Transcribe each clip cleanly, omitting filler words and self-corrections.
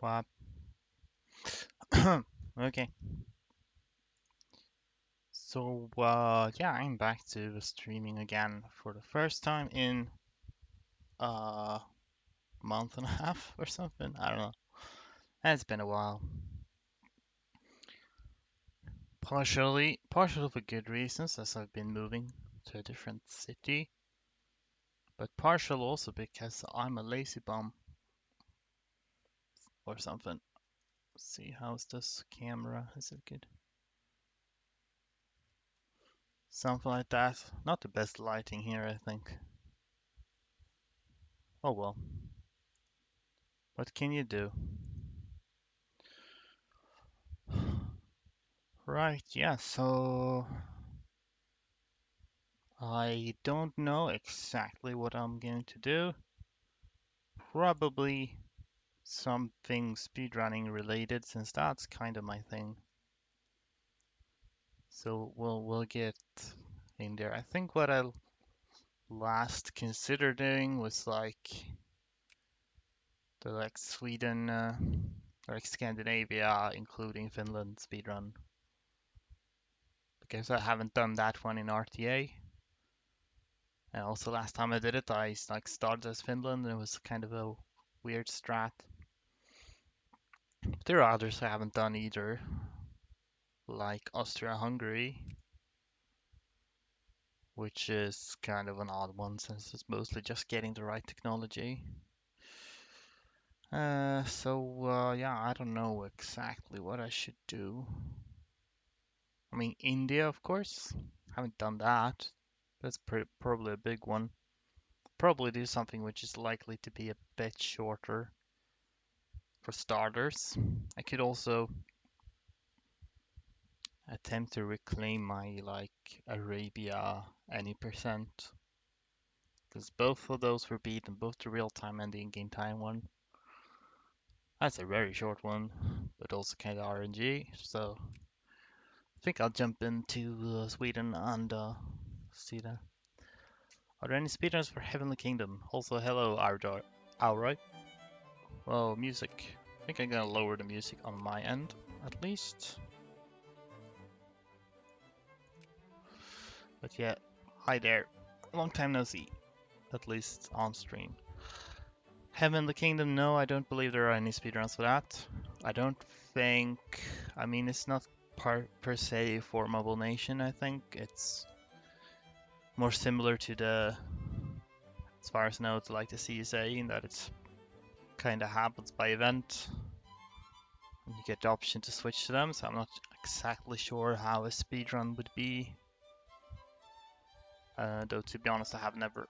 What? Okay. So, yeah, I'm back to streaming again for the first time in a month and a half or something. I don't know. It's been a while. Partially for good reasons, as I've been moving to a different city, but partial also because I'm a lazy bum or something. Let's see, how's this camera? Is it good? Something like that. Not the best lighting here, I think. Oh well. What can you do? Right, yeah, so I don't know exactly what I'm going to do. Probably something speedrunning related, since that's kind of my thing. So we'll get in there. I think what I last considered doing was like Sweden or like Scandinavia, including Finland speedrun, because I haven't done that one in RTA. And also last time I did it, I like started as Finland, and it was kind of a weird strat. But there are others I haven't done either, like Austria-Hungary, which is kind of an odd one since it's mostly just getting the right technology. Yeah, I don't know exactly what I should do. I mean, India, of course. Haven't done that. That's probably a big one. Probably do something which is likely to be a bit shorter for starters. I could also attempt to reclaim my like Arabia any percent, because both of those were beaten, both the real time and the in-game time one. That's a very short one, but also kind of RNG. So I think I'll jump into Sweden and see that. Are there any speedruns for Heavenly Kingdom? Also, hello, Alright. Well, music. I think I'm gonna lower the music on my end, at least. But yeah, hi there. Long time no see, at least on stream. Heavenly Kingdom, no, I don't believe there are any speedruns for that. I don't think. I mean, it's not per se for Mobile Nation, I think. It's more similar to as far as I know, to like the CSA, in that it's kind of happens by event. And you get the option to switch to them, so I'm not exactly sure how a speedrun would be. Though, to be honest, I have never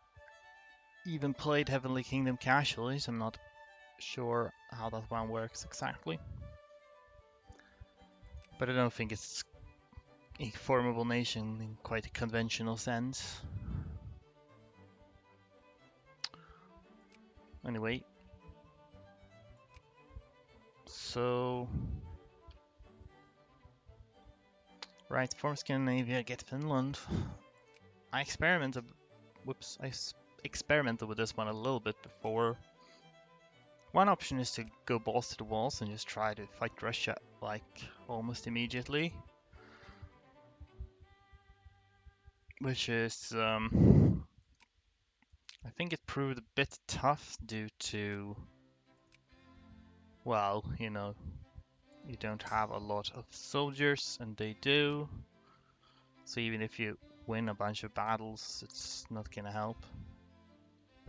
even played Heavenly Kingdom casually, so I'm not sure how that one works exactly. But I don't think it's a formable nation in quite a conventional sense. Anyway, so right, from Scandinavia, get Finland. I experimented. Whoops, experimented with this one a little bit before. One option is to go balls to the walls and just try to fight Russia like almost immediately, which is I think it proved a bit tough due to, well, you don't have a lot of soldiers, and they do. So even if you win a bunch of battles, it's not gonna help.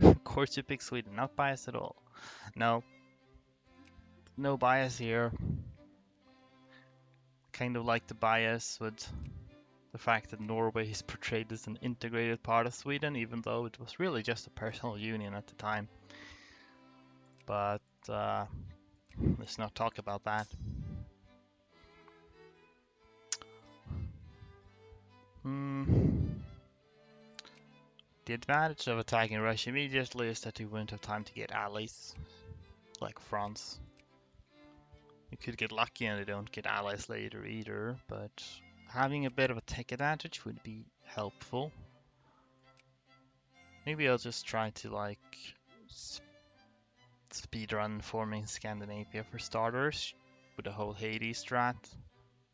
Of course you pick Sweden, not biased at all. No, no bias here. Kind of like the bias with the fact that Norway is portrayed as an integrated part of Sweden, even though it was really just a personal union at the time. But let's not talk about that. Hmm. The advantage of attacking Russia immediately is that you won't have time to get allies, like France. You could get lucky and they don't get allies later either, but having a bit of a tech advantage would be helpful. Maybe I'll just try to speedrun forming Scandinavia for starters, with the whole Hades strat,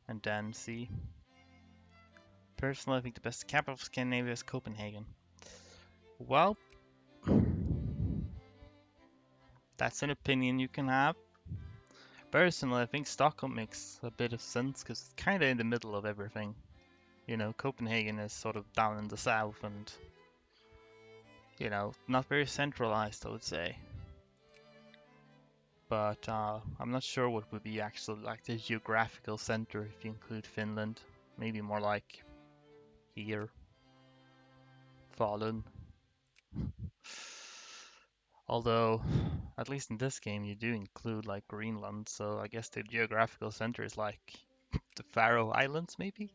and then see. Personally, I think the best capital of Scandinavia is Copenhagen. Well, that's an opinion you can have. Personally, I think Stockholm makes a bit of sense because it's kind of in the middle of everything. You know, Copenhagen is sort of down in the south and, you know, not very centralized, I would say. But I'm not sure what would be actually like the geographical center if you include Finland. Maybe more like here, Falun. Although, at least in this game, you do include like Greenland, so I guess the geographical center is like the Faroe Islands, maybe?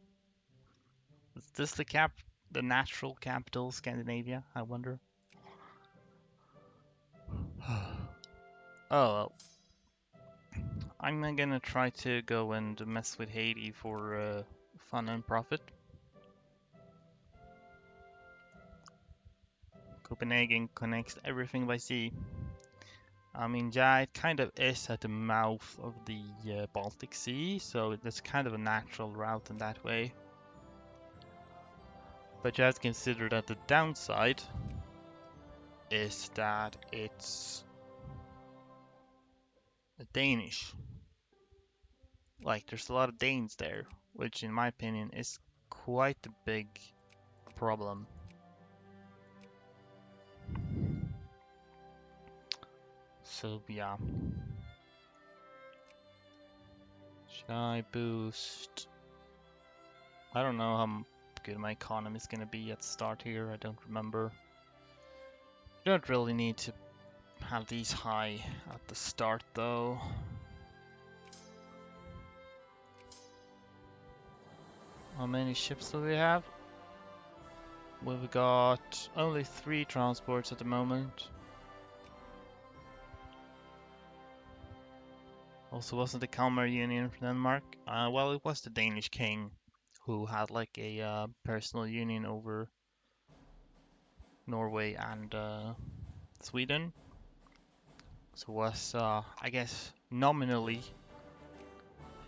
Is this the natural capital of Scandinavia? I wonder. Oh, well, I'm gonna try to go and mess with Haiti for fun and profit. Copenhagen connects everything by sea. I mean, yeah, it kind of is at the mouth of the Baltic Sea, so it's kind of a natural route in that way. But you have to consider that the downside is that it's Danish. Like, there's a lot of Danes there, which in my opinion is quite a big problem. So, yeah. Should I boost? I don't know how good my economy is gonna be at the start here, I don't remember. You don't really need to have these high at the start though. How many ships do we have? We've got only 3 transports at the moment. Also, wasn't the Kalmar Union from Denmark? Well, it was the Danish king who had like a personal union over Norway and Sweden. So it was, I guess, nominally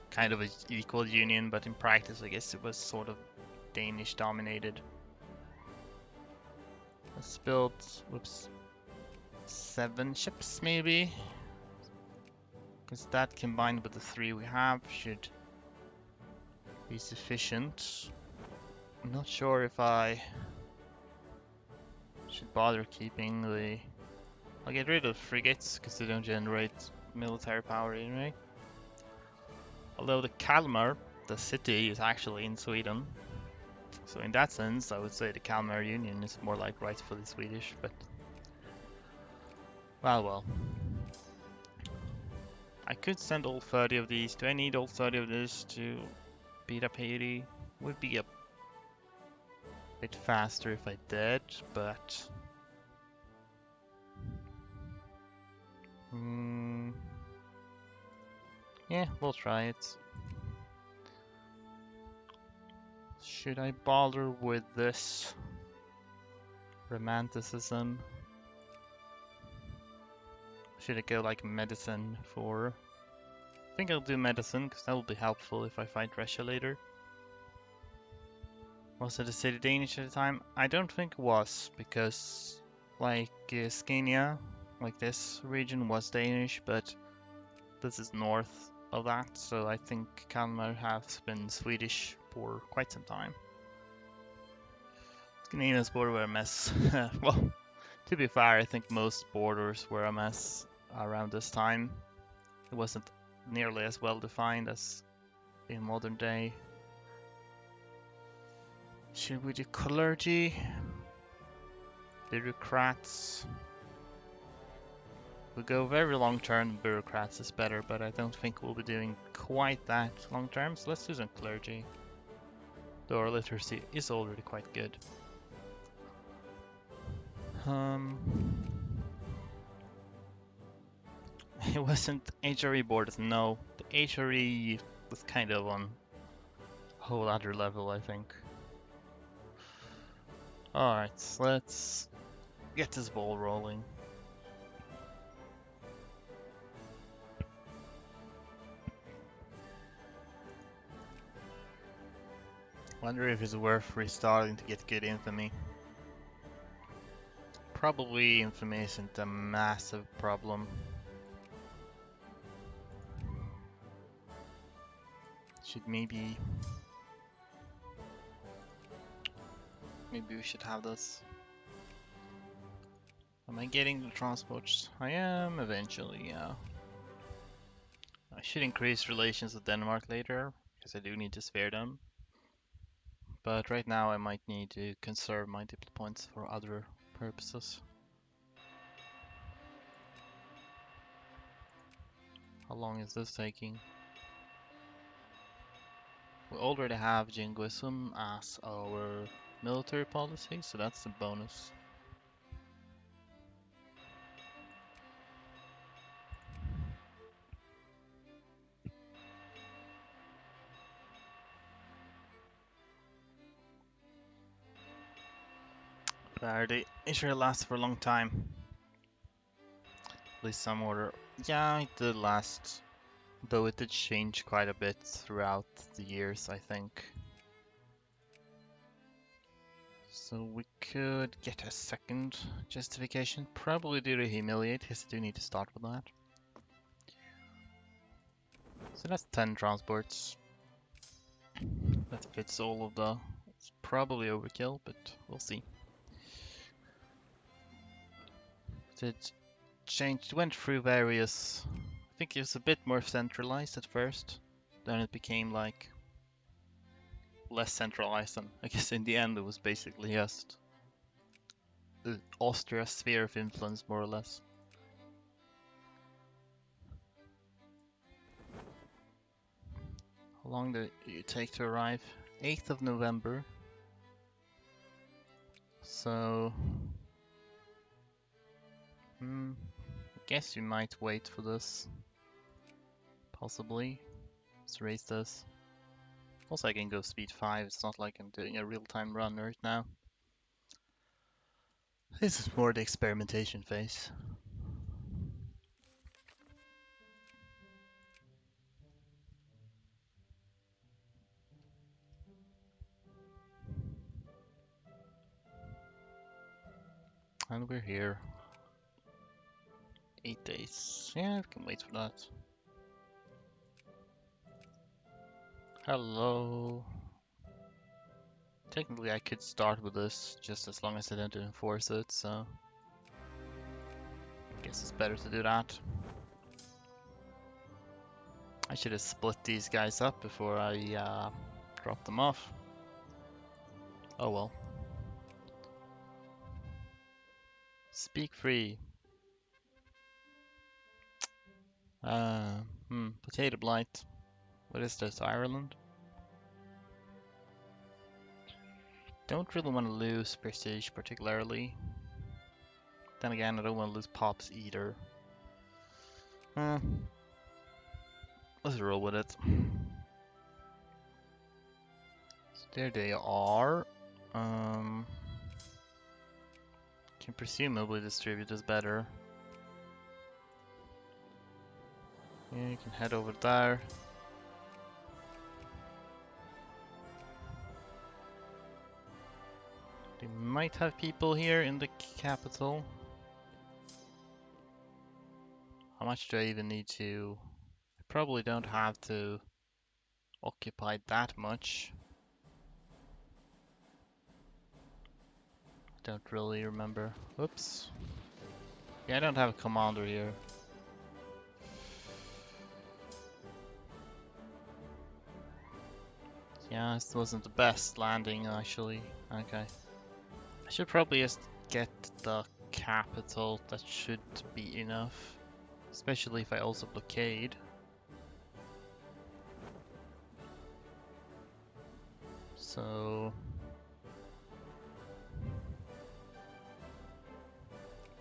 kind of an equal union, but in practice, I guess it was sort of Danish dominated. Let's build, whoops, 7 ships maybe, because that combined with the 3 we have should be sufficient. I'm not sure if I should bother keeping the... I'll get rid of frigates because they don't generate military power anyway. Although the Kalmar, the city, is actually in Sweden. So in that sense, I would say the Kalmar Union is more like rightfully Swedish, but... Well. I could send all 30 of these. Do I need all 30 of this to beat up Haiti? Would be a bit faster if I did, but... yeah, we'll try it. Should I bother with this romanticism? Should I go like medicine for... I think I'll do medicine because that will be helpful if I fight Russia later. Was it a city Danish at the time? I don't think it was because like Scania, like this region was Danish, but this is north of that, so I think Kalmar has been Swedish for quite some time. Scandinavia's border were a mess. Well, to be fair, I think most borders were a mess around this time. It wasn't nearly as well defined as in modern day. Should we do clergy? Bureaucrats? We'll go very long term, bureaucrats is better, but I don't think we'll be doing quite that long term, so let's do some clergy. Though our literacy is already quite good. It wasn't HRE borders, no. The HRE was kind of on a whole other level, I think. Alright, let's get this ball rolling. Wonder if it's worth restarting to get good infamy. Probably infamy isn't a massive problem. Should maybe we should have this. Am I getting the transports? I am eventually, yeah. I should increase relations with Denmark later, because I do need to spare them. But right now I might need to conserve my diplo points for other purposes. How long is this taking? We already have jingoism as our military policy, so that's a bonus. It sure lasts for a long time. At least some order. Yeah, it did last. Though it did change quite a bit throughout the years, I think. So we could get a second justification. Probably do to humiliate, because I do need to start with that. So that's 10 transports. That fits all of the... It's probably overkill, but we'll see. It changed, went through various... I think it was a bit more centralized at first. Then it became like less centralized, and I guess in the end it was basically just Austria's sphere of influence, more or less. How long did it take to arrive? 8th of November. So... I guess you might wait for this. Possibly. Let's raise this. Also I can go speed 5, it's not like I'm doing a real-time run right now. This is more the experimentation phase. And we're here. 8 days. Yeah, we can wait for that. Hello. Technically I could start with this, just as long as I don't enforce it, so... I guess it's better to do that. I should have split these guys up before I dropped them off. Oh well. Speak free. Potato blight. What is this, Ireland? Don't really want to lose prestige particularly. Then again, I don't want to lose pops either. Let's roll with it. So there they are. Can presumably distribute this better. Yeah, you can head over there. They might have people here in the capital. How much do I even need to... I probably don't have to occupy that much. Don't really remember. Oops. Yeah, I don't have a commander here. Yeah, this wasn't the best landing actually. Okay. I should probably just get the capital. That should be enough. Especially if I also blockade. So...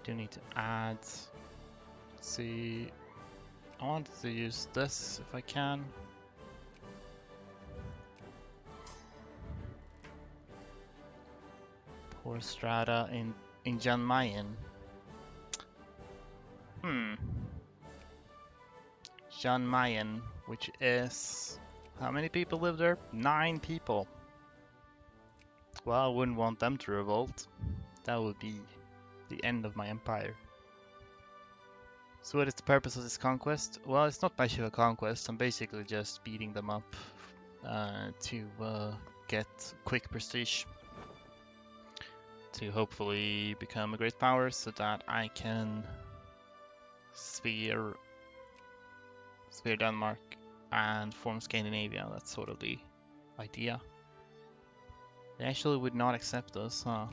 do need to add... Let's see... I wanted to use this if I can. Poor strata in Jan Mayen. Jan Mayen, which is... How many people live there? 9 people. Well, I wouldn't want them to revolt. That would be the end of my empire. So what is the purpose of this conquest? Well, it's not much of a conquest. I'm basically just beating them up to get quick prestige, to hopefully become a great power so that I can sphere Denmark and form Scandinavia. That's sort of the idea. They actually would not accept us, huh?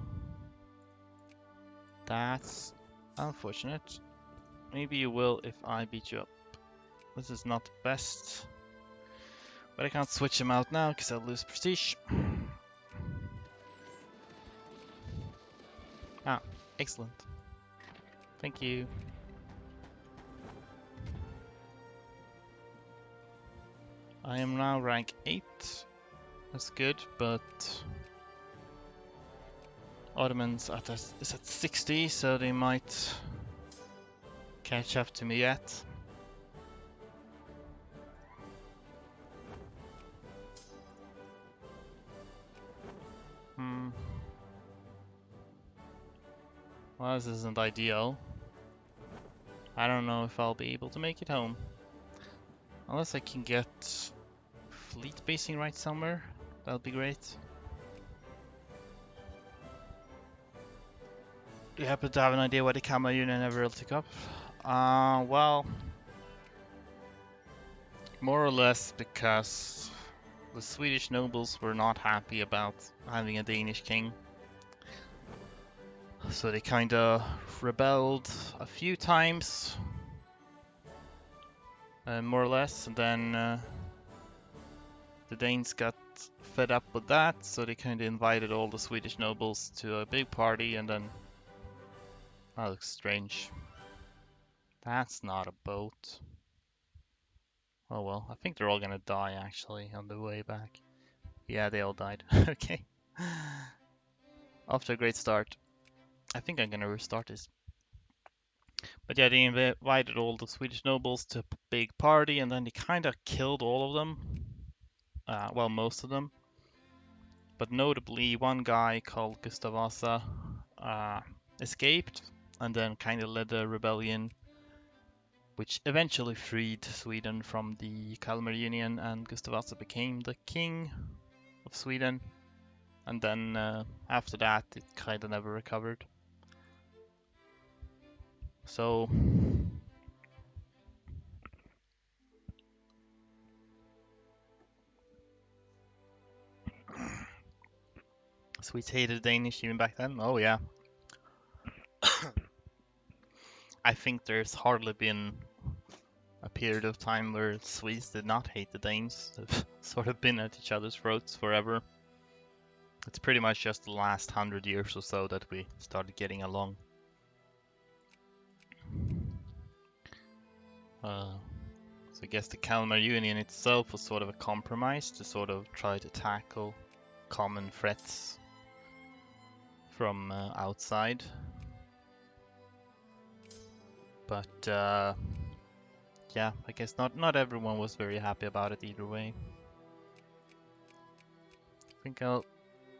That's unfortunate. Maybe you will if I beat you up. This is not the best. But I can't switch him out now because I'll lose prestige. Ah, excellent. Thank you. I am now rank 8. That's good, but Ottomans is at 60, so they might catch up to me yet. Well, this isn't ideal. I don't know if I'll be able to make it home. Unless I can get fleet basing right somewhere. That would be great. Do you happen to have an idea why the Camel Union never will take up? Well, more or less because the Swedish nobles were not happy about having a Danish king. So they kinda rebelled a few times, more or less, and then the Danes got fed up with that, so they kinda invited all the Swedish nobles to a big party, and then that looks strange. That's not a boat. Oh well, I think they're all gonna die actually on the way back. Yeah, they all died. Okay. Off to a great start. I think I'm gonna restart this. But yeah, they invited all the Swedish nobles to a big party, and then they kinda killed all of them. Well, most of them. But notably, one guy called Gustav Vasa escaped, and then kinda led a rebellion which eventually freed Sweden from the Kalmar Union, and Gustav Vasa became the king of Sweden. And then after that, it kind of never recovered. So Swedes hated Danish even back then. Oh yeah, I think there's hardly been a period of time where Swedes did not hate the Danes. They've sort of been at each other's throats forever. It's pretty much just the last 100 years or so that we started getting along. So I guess the Kalmar Union itself was sort of a compromise to sort of try to tackle common threats from outside. But yeah, I guess not everyone was very happy about it either way. I think I'll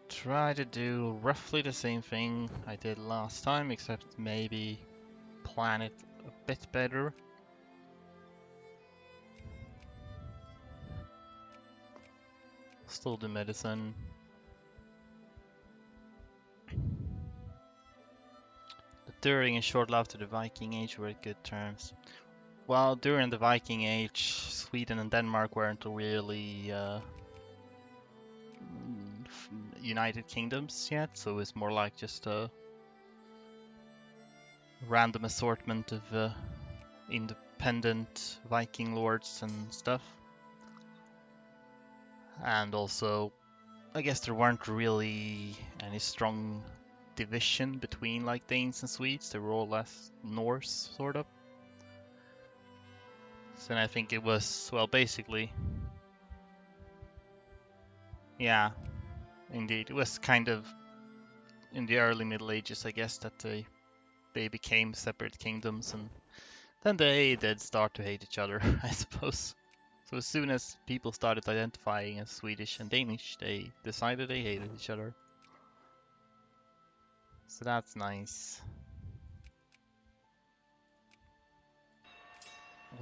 try to do roughly the same thing I did last time, except maybe plan it a bit better. Still do medicine. During and shortly after the Viking Age were at good terms. Well, during the Viking Age, Sweden and Denmark weren't really United Kingdoms yet, so it's more like just a random assortment of independent Viking lords and stuff. And also, I guess there weren't really any strong division between like Danes and Swedes. They were all less Norse, sort of. So I think it was, well, basically, yeah, indeed. It was kind of in the early Middle Ages, I guess, that they became separate kingdoms, and then they did start to hate each other, I suppose. So as soon as people started identifying as Swedish and Danish, they decided they hated each other. So that's nice.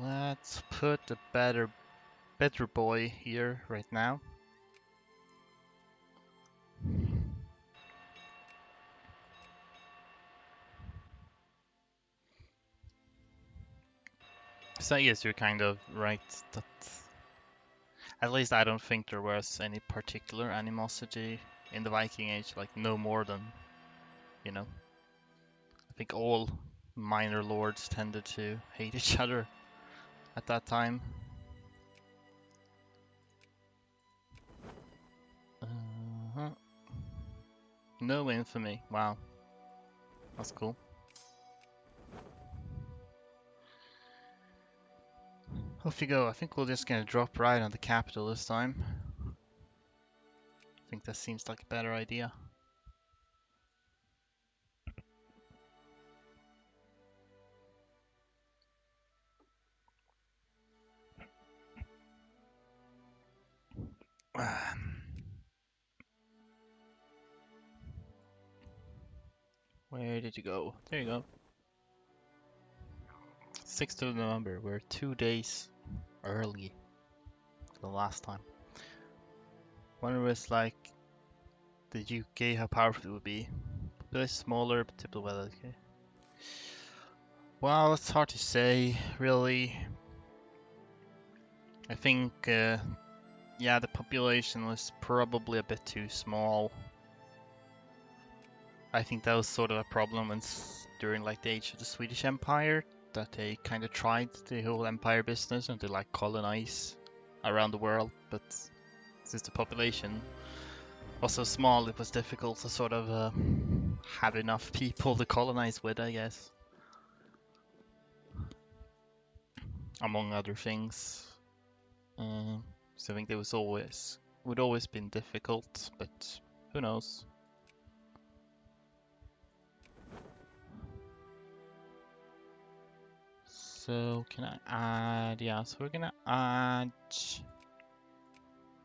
Let's put a better boy here right now. So yes, you're kind of right that at least I don't think there was any particular animosity in the Viking Age, like no more than, you know, I think all minor lords tended to hate each other at that time. Uh-huh. No infamy. Wow, that's cool. Off you go. I think we're just gonna drop right on the capital this time. I think that seems like a better idea. Where did you go? There you go. 6th of November. We're 2 days early to the last time. Wonder if it's like the UK, how powerful it would be. A bit smaller, but typical weather. Okay. Well, it's hard to say, really. I think, yeah, the population was probably a bit too small. I think that was sort of a problem when during like the age of the Swedish Empire, that they kind of tried the whole empire business and to like colonize around the world, but since the population was so small, it was difficult to sort of have enough people to colonize with, I guess. Among other things. So I think there was would always been difficult, but who knows? So can I add? Yeah, so we're gonna add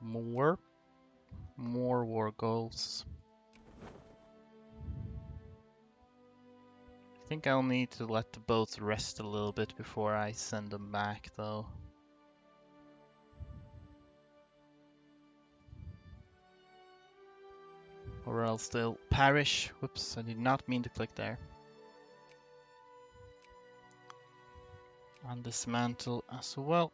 more war goals. I think I'll need to let the boats rest a little bit before I send them back, though. Or else they'll perish. Whoops, I did not mean to click there. And dismantle as well.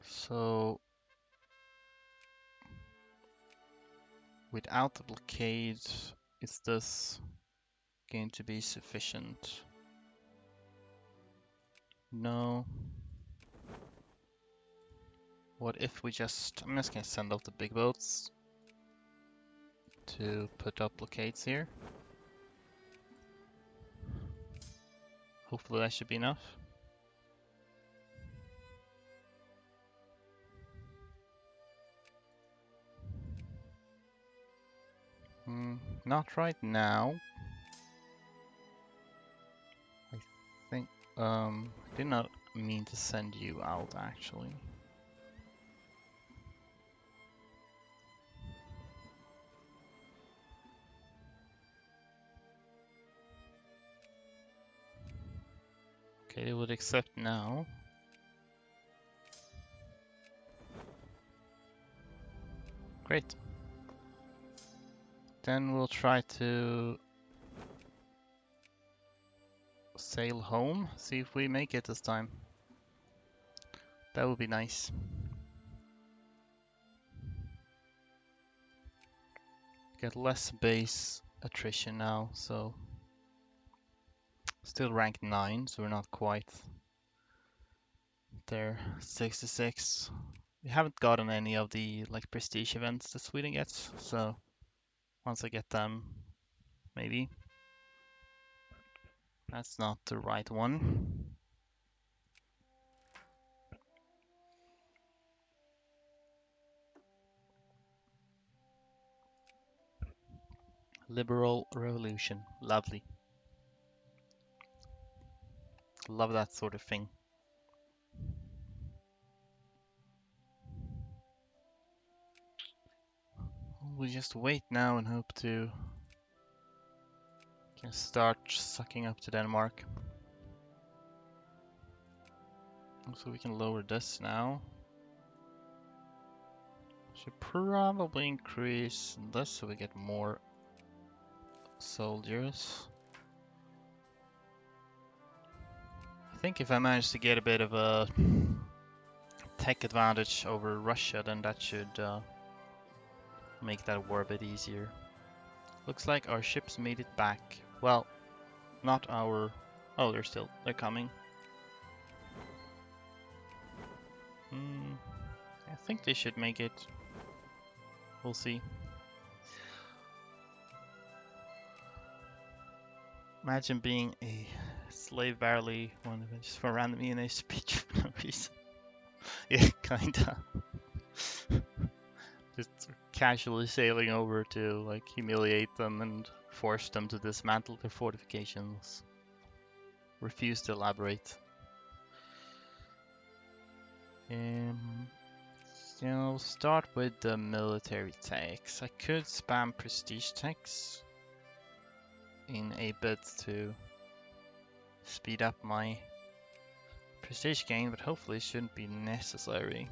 So without the blockade, is this going to be sufficient? No. What if we just... I'm just gonna send off the big boats to put up blockades here. Hopefully that should be enough. Not right now. I think, I did not mean to send you out actually. Okay, they would accept now. Great. Then we'll try to sail home, see if we make it this time. That would be nice. Get less base attrition now, so still rank 9, so we're not quite there. 66. We haven't gotten any of the like prestige events that Sweden gets, so once I get them, maybe. That's not the right one. Liberal revolution. Lovely. Love that sort of thing. we just wait now and hope to can start sucking up to Denmark. So we can lower this now. Should probably increase this so we get more soldiers. I think if I manage to get a bit of a tech advantage over Russia, then that should make that war a bit easier. Looks like our ships made it back. Well, not our... Oh, they're coming. I think they should make it. We'll see. Imagine being a slave barely one just for randomly in a speech for no reason. Yeah, kinda. Just casually sailing over to like humiliate them and force them to dismantle their fortifications. Refuse to elaborate. So I'll start with the military tax. I could spam prestige tax in a bid to speed up my prestige gain, but hopefully it shouldn't be necessary.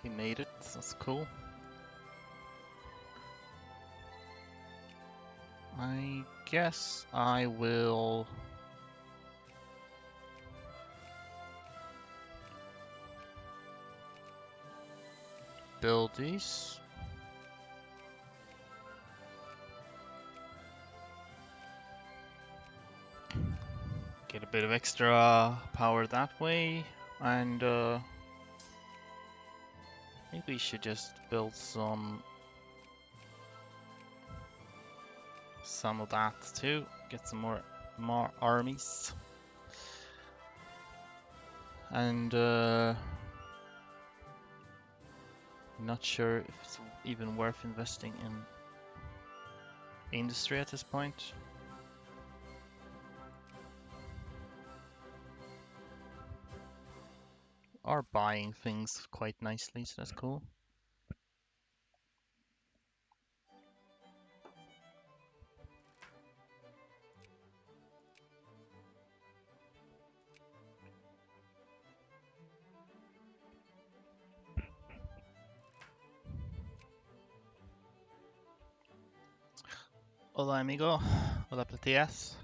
He made it, that's cool. I guess I will build these. Get a bit of extra power that way, and maybe we should just build some of that too. Get some more armies, and not sure if it's even worth investing in industry at this point. Are buying things quite nicely, so that's cool. Hola amigo, hola platillas.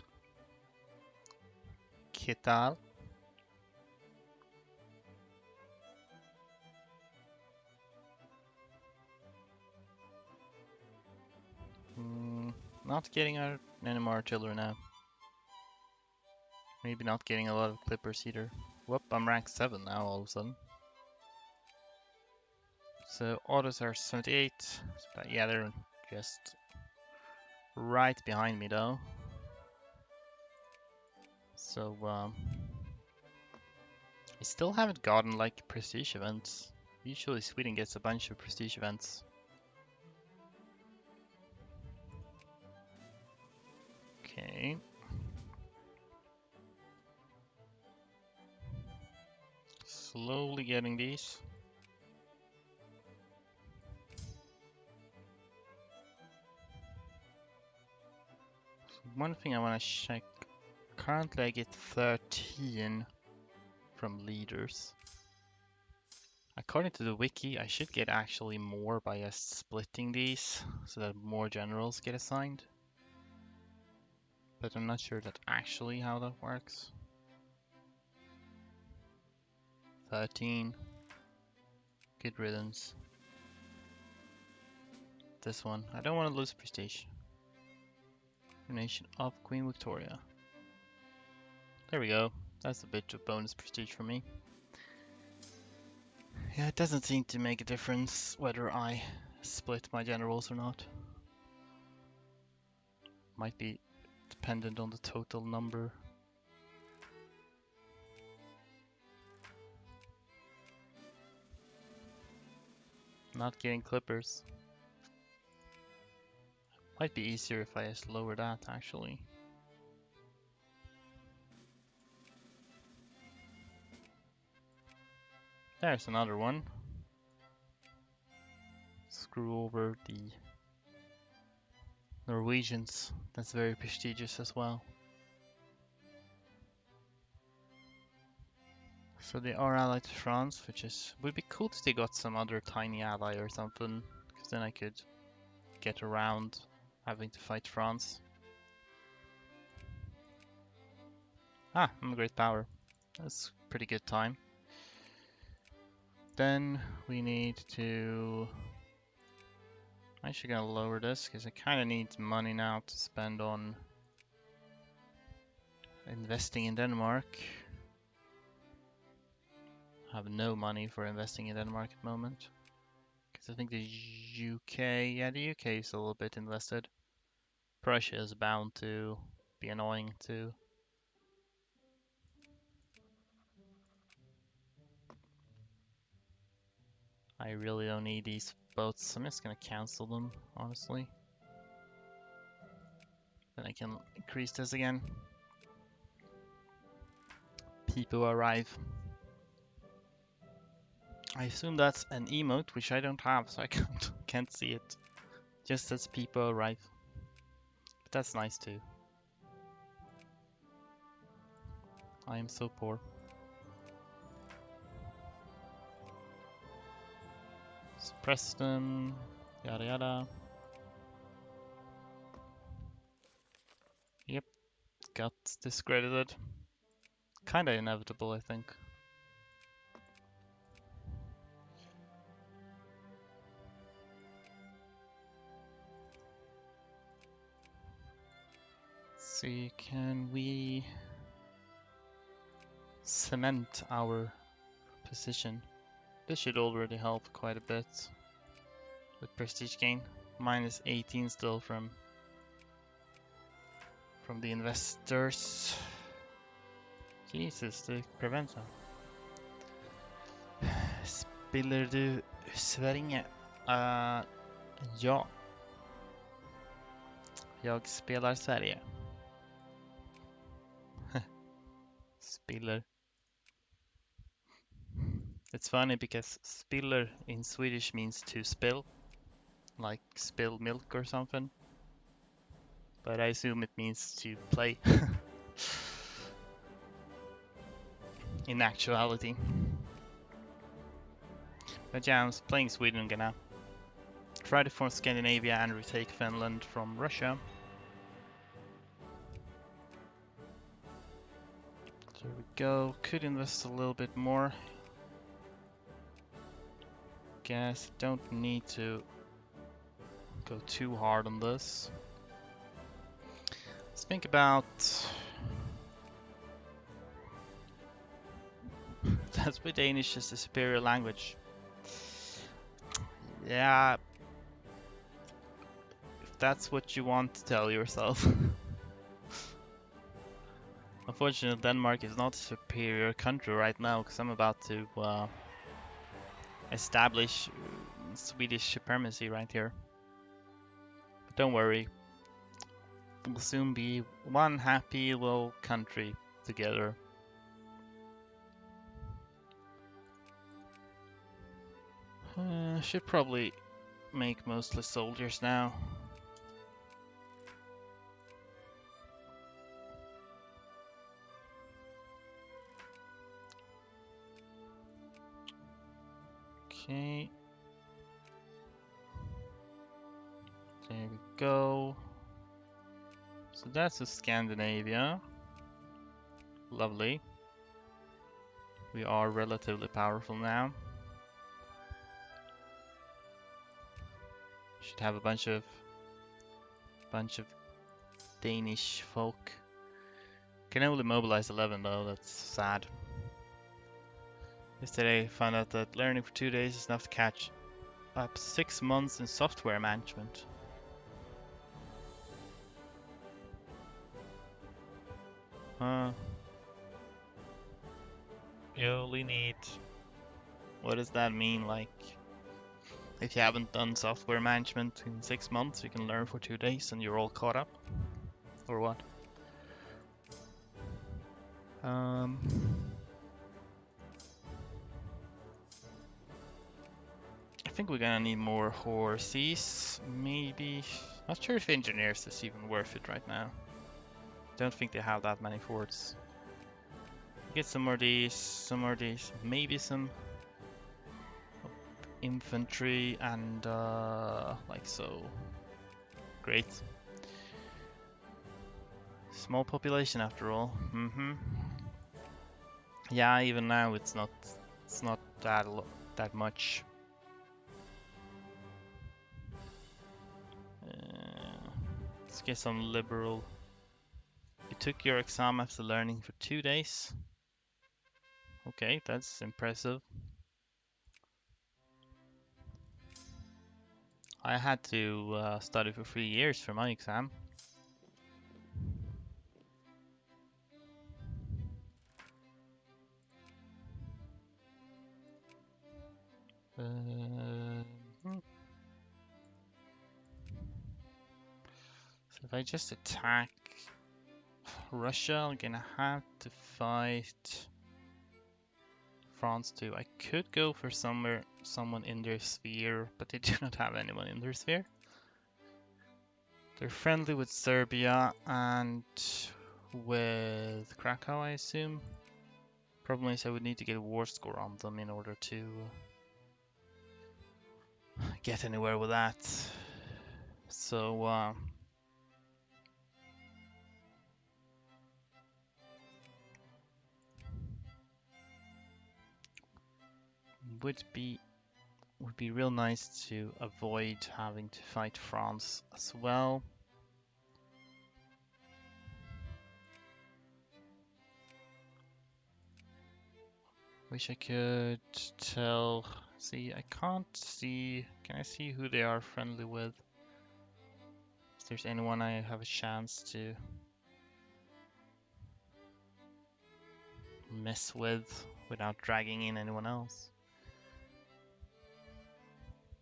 ¿Qué tal? Not getting any more artillery now. Maybe not getting a lot of clippers either. Whoop, I'm rank 7 now all of a sudden. So autos are 78. Yeah, they're just right behind me though. So I still haven't gotten like prestige events. Usually Sweden gets a bunch of prestige events. Okay. Slowly getting these. One thing I want to check. Currently I get 13 from leaders. According to the wiki, I should get actually more by just splitting these so that more generals get assigned. But I'm not sure that actually how that works. 13. Good riddance. This one. I don't want to lose prestige. Nation of Queen Victoria. There we go. That's a bit of bonus prestige for me. Yeah, it doesn't seem to make a difference whether I split my generals or not. Might be dependent on the total number. Not getting clippers. Might be easier if I just lower that actually. There's another one. Screw over the Norwegians. That's very prestigious as well. So they are allied to France, which would be cool if they got some other tiny ally or something, because then I could get around having to fight France. Ah, I'm a great power. That's a pretty good time. Then we need to... I'm actually gonna lower this because I kind of need money now to spend on investing in Denmark. I have no money for investing in Denmark at the moment. Because I think the UK, yeah, the UK is a little bit invested. Prussia is bound to be annoying too. I really don't need these boats. I'm just gonna cancel them, honestly. Then I can increase this again. People arrive. I assume that's an emote, which I don't have, so I can't see it. Just as people arrive. But that's nice too. I am so poor. Suppress them, yada yada. Yep, got discredited. Kinda inevitable, I think. Let's see, can we cement our position? This should already help quite a bit with prestige gain. Minus 18 still from the investors. Jesus, det preventer. Spiller du Sverige? Ja. Jag spelar Sverige. Spiller. It's funny because spiller in Swedish means to spill, like spill milk or something. But I assume it means to play. In actuality. But yeah, I'm playing Sweden, gonna try to form Scandinavia and retake Finland from Russia. There we go. Could invest a little bit more. Guess don't need to go too hard on this. Let's think about... That's why Danish is the superior language. Yeah, if that's what you want to tell yourself. Unfortunately, Denmark is not a superior country right now because I'm about to establish Swedish supremacy right here. But don't worry, we'll soon be one happy little country together. Should probably make mostly soldiers now. Okay. There we go. So that's a Scandinavia. Lovely. We are relatively powerful now. Should have a bunch of Danish folk. Can only mobilize 11 though, that's sad. Yesterday I found out that learning for 2 days is enough to catch up 6 months in software management. You only need... What does that mean? Like, if you haven't done software management in 6 months, you can learn for 2 days and you're all caught up? Or what? think we're gonna need more horses. Maybe. Not sure if engineers is even worth it right now. Don't think they have that many forts. Get some more of these, maybe some infantry and like so. Great. Small population after all. Yeah, even now it's not that much. Let's get some liberal. You took your exam after learning for 2 days. Okay, that's impressive. I had to study for 3 years for my exam. So if I just attack Russia, I'm gonna have to fight France too. I could go for someone in their sphere, but they do not have anyone in their sphere. They're friendly with Serbia and with Krakow, I assume. Problem is I would need to get a war score on them in order to get anywhere with that. So would be real nice to avoid having to fight France as well. Wish I could tell. See, I can't see. Can I see who they are friendly with? If there's anyone I have a chance to mess with without dragging in anyone else.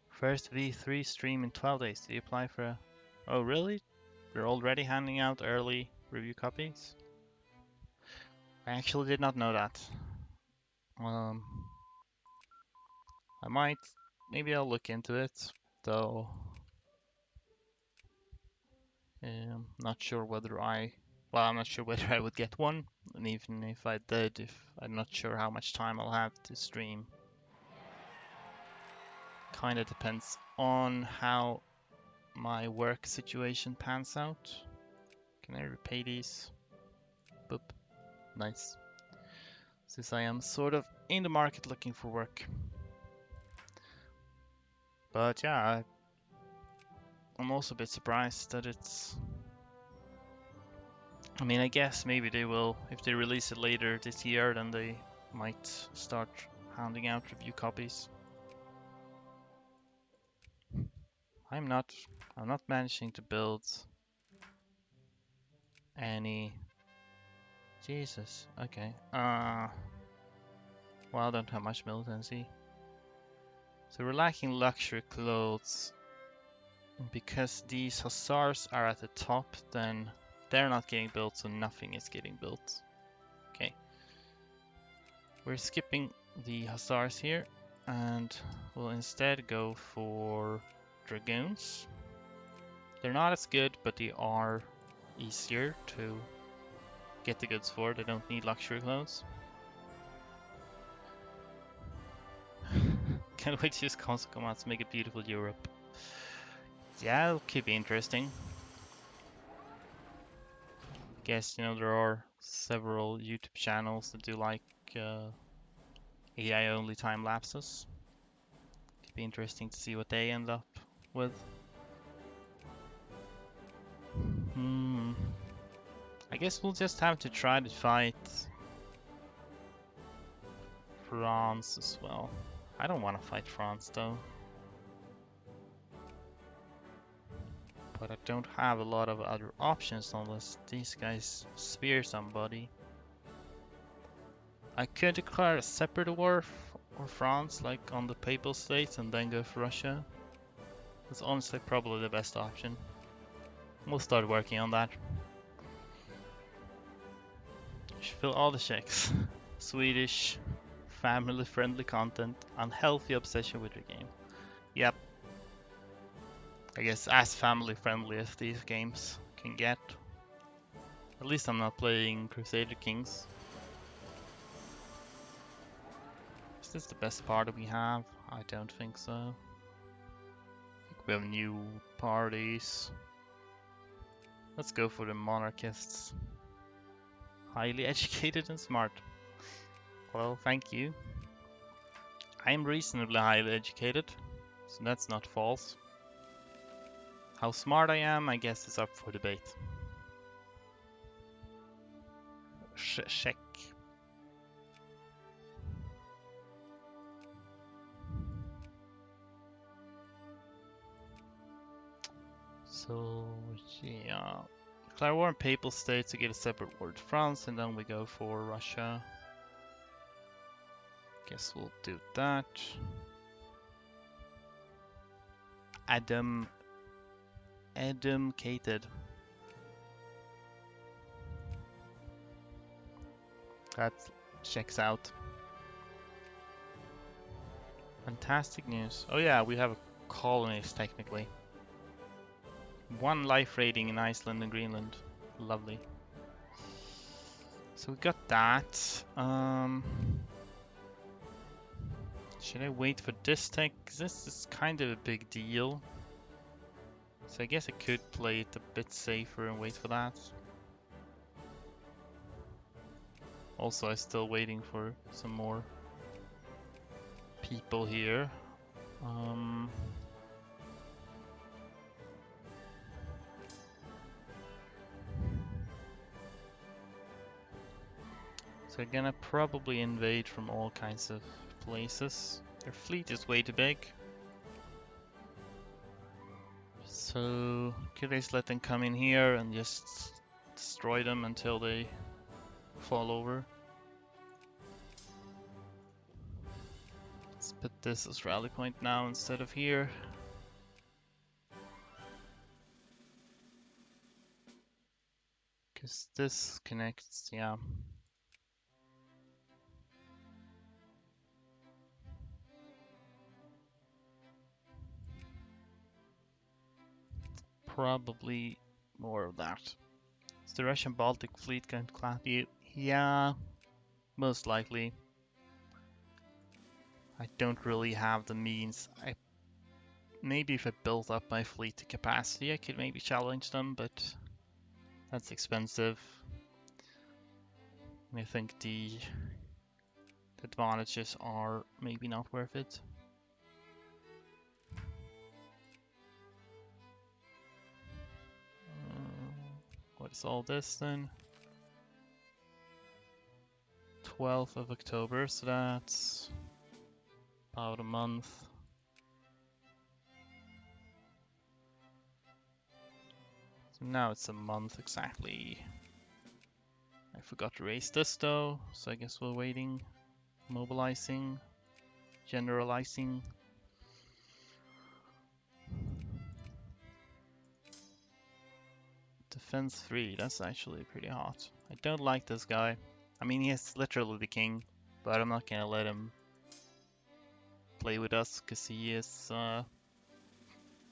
First V3 stream in 12 days. Did you apply for a... Oh, really? They're already handing out early review copies? I actually did not know that. I might... Maybe I'll look into it, though. Not sure whether well, I'm not sure whether I would get one, and even if I did, I'm not sure how much time I'll have to stream. Kinda depends on how my work situation pans out. Can I repay these? Boop. Nice. Since I am sort of in the market looking for work. But yeah, I'm also a bit surprised that it's... I mean, I guess maybe they will, if they release it later this year, then they might start handing out review copies. I'm not managing to build any... Jesus, okay. Well, I don't have much militancy. So we're lacking luxury clothes. And because these hussars are at the top, then they're not getting built, so nothing is getting built. Okay. We're skipping the hussars here, and we'll instead go for dragoons. They're not as good, but they are easier to get the goods for. They don't need luxury clothes. Can't wait to use console commands to make a beautiful Europe. Yeah, it could be interesting. Guess, you know, there are several YouTube channels that do like AI only time lapses. Could be interesting to see what they end up with. I guess we'll just have to try to fight France as well. I don't want to fight France though. But I don't have a lot of other options unless these guys spear somebody. I could declare a separate war for France, like on the Papal States, and then go for Russia. That's honestly probably the best option. We'll start working on that. Should fill all the checks. Swedish, family-friendly content, unhealthy obsession with your game. Yep. I guess as family friendly as these games can get. At least I'm not playing Crusader Kings. Is this the best party we have? I don't think so. I think we have new parties. Let's go for the monarchists. Highly educated and smart. Well, thank you. I'm reasonably highly educated, so that's not false. How smart I am, I guess, is up for debate. Check. So, yeah. Declare war on Papal States to get a separate war to France, and then we go for Russia. Guess we'll do that. Cated. That checks out. Fantastic news. Oh yeah, we have a colonist technically. 1 life rating in Iceland and Greenland. Lovely. So we got that. Should I wait for this tech? 'Cause this is kind of a big deal. So I guess I could play it a bit safer and wait for that. Also, I'm still waiting for some more people here. So they're gonna probably invade from all kinds of places. Their fleet is way too big. So could I just let them come in here and just destroy them until they fall over? Let's put this as rally point now instead of here. Because this connects, yeah. Probably more of that. Is the Russian Baltic fleet going to clap you? Yeah, most likely. I don't really have the means. Maybe if I built up my fleet to capacity, I could maybe challenge them, but that's expensive. I think the advantages are maybe not worth it. What is all this then? 12th of October, so that's about a month. So now it's a month exactly. I forgot to raise this though, so I guess we're waiting, mobilizing, generalizing. Defense 3, that's actually pretty hot. I don't like this guy. I mean, he is literally the king, but I'm not gonna let him play with us because he is a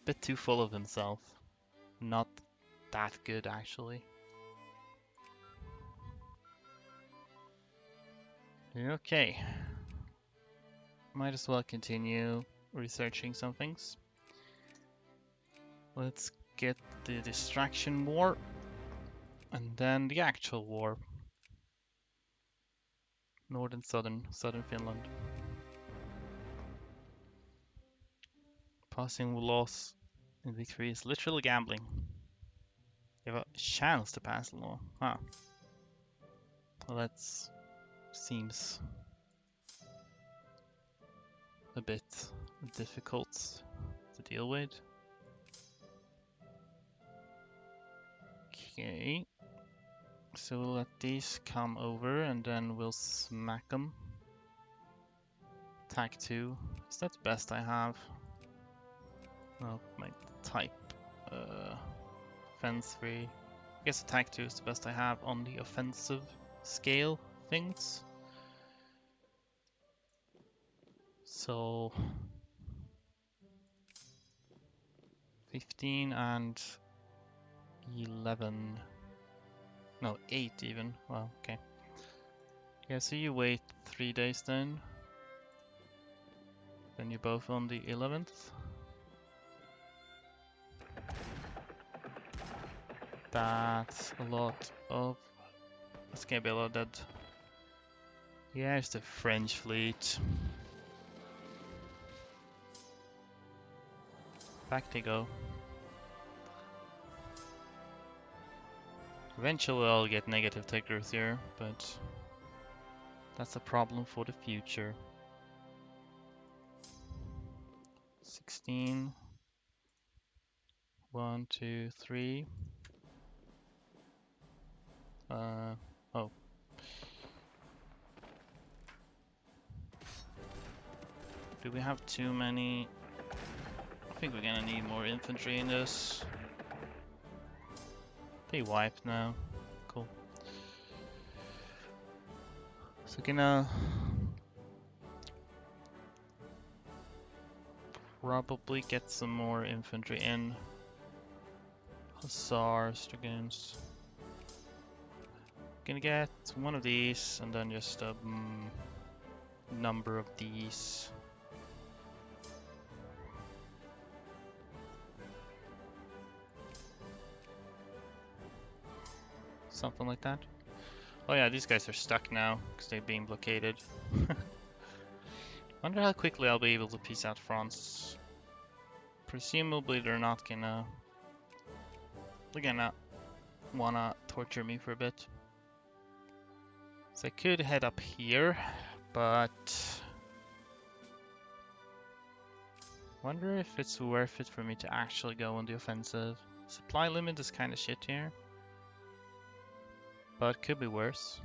bit too full of himself. Not that good, actually. Okay. Might as well continue researching some things. Let's get the distraction war and then the actual war. North and southern Finland. Passing laws in victory is literally gambling. You have a chance to pass a law. Huh. Well, that seems a bit difficult to deal with. Okay. So we'll let these come over and then we'll smack them. Attack 2. Is that the best I have? Well, my type. Defense 3. I guess attack 2 is the best I have on the offensive scale things. So 15 and 11. No, 8 even. Well, okay. Yeah, so you wait 3 days then. Then you're both on the 11th. That's a lot of... That's gonna be a lot dead. Yeah, it's the French fleet. Back they go. Eventually I'll get negative tech growth here, but that's a problem for the future. 16. 1, 2, 3. Oh. Do we have too many? I think we're gonna need more infantry in this. They wiped now. Cool. So gonna probably get some more infantry in. Hussars, dragoons. Gonna get one of these and then just a number of these. Something like that. Oh yeah, these guys are stuck now because they're being blockaded. Wonder how quickly I'll be able to peace out France. Presumably they're gonna wanna torture me for a bit. So I could head up here, but wonder if it's worth it for me to actually go on the offensive. Supply limit is kind of shit here, but could be worse.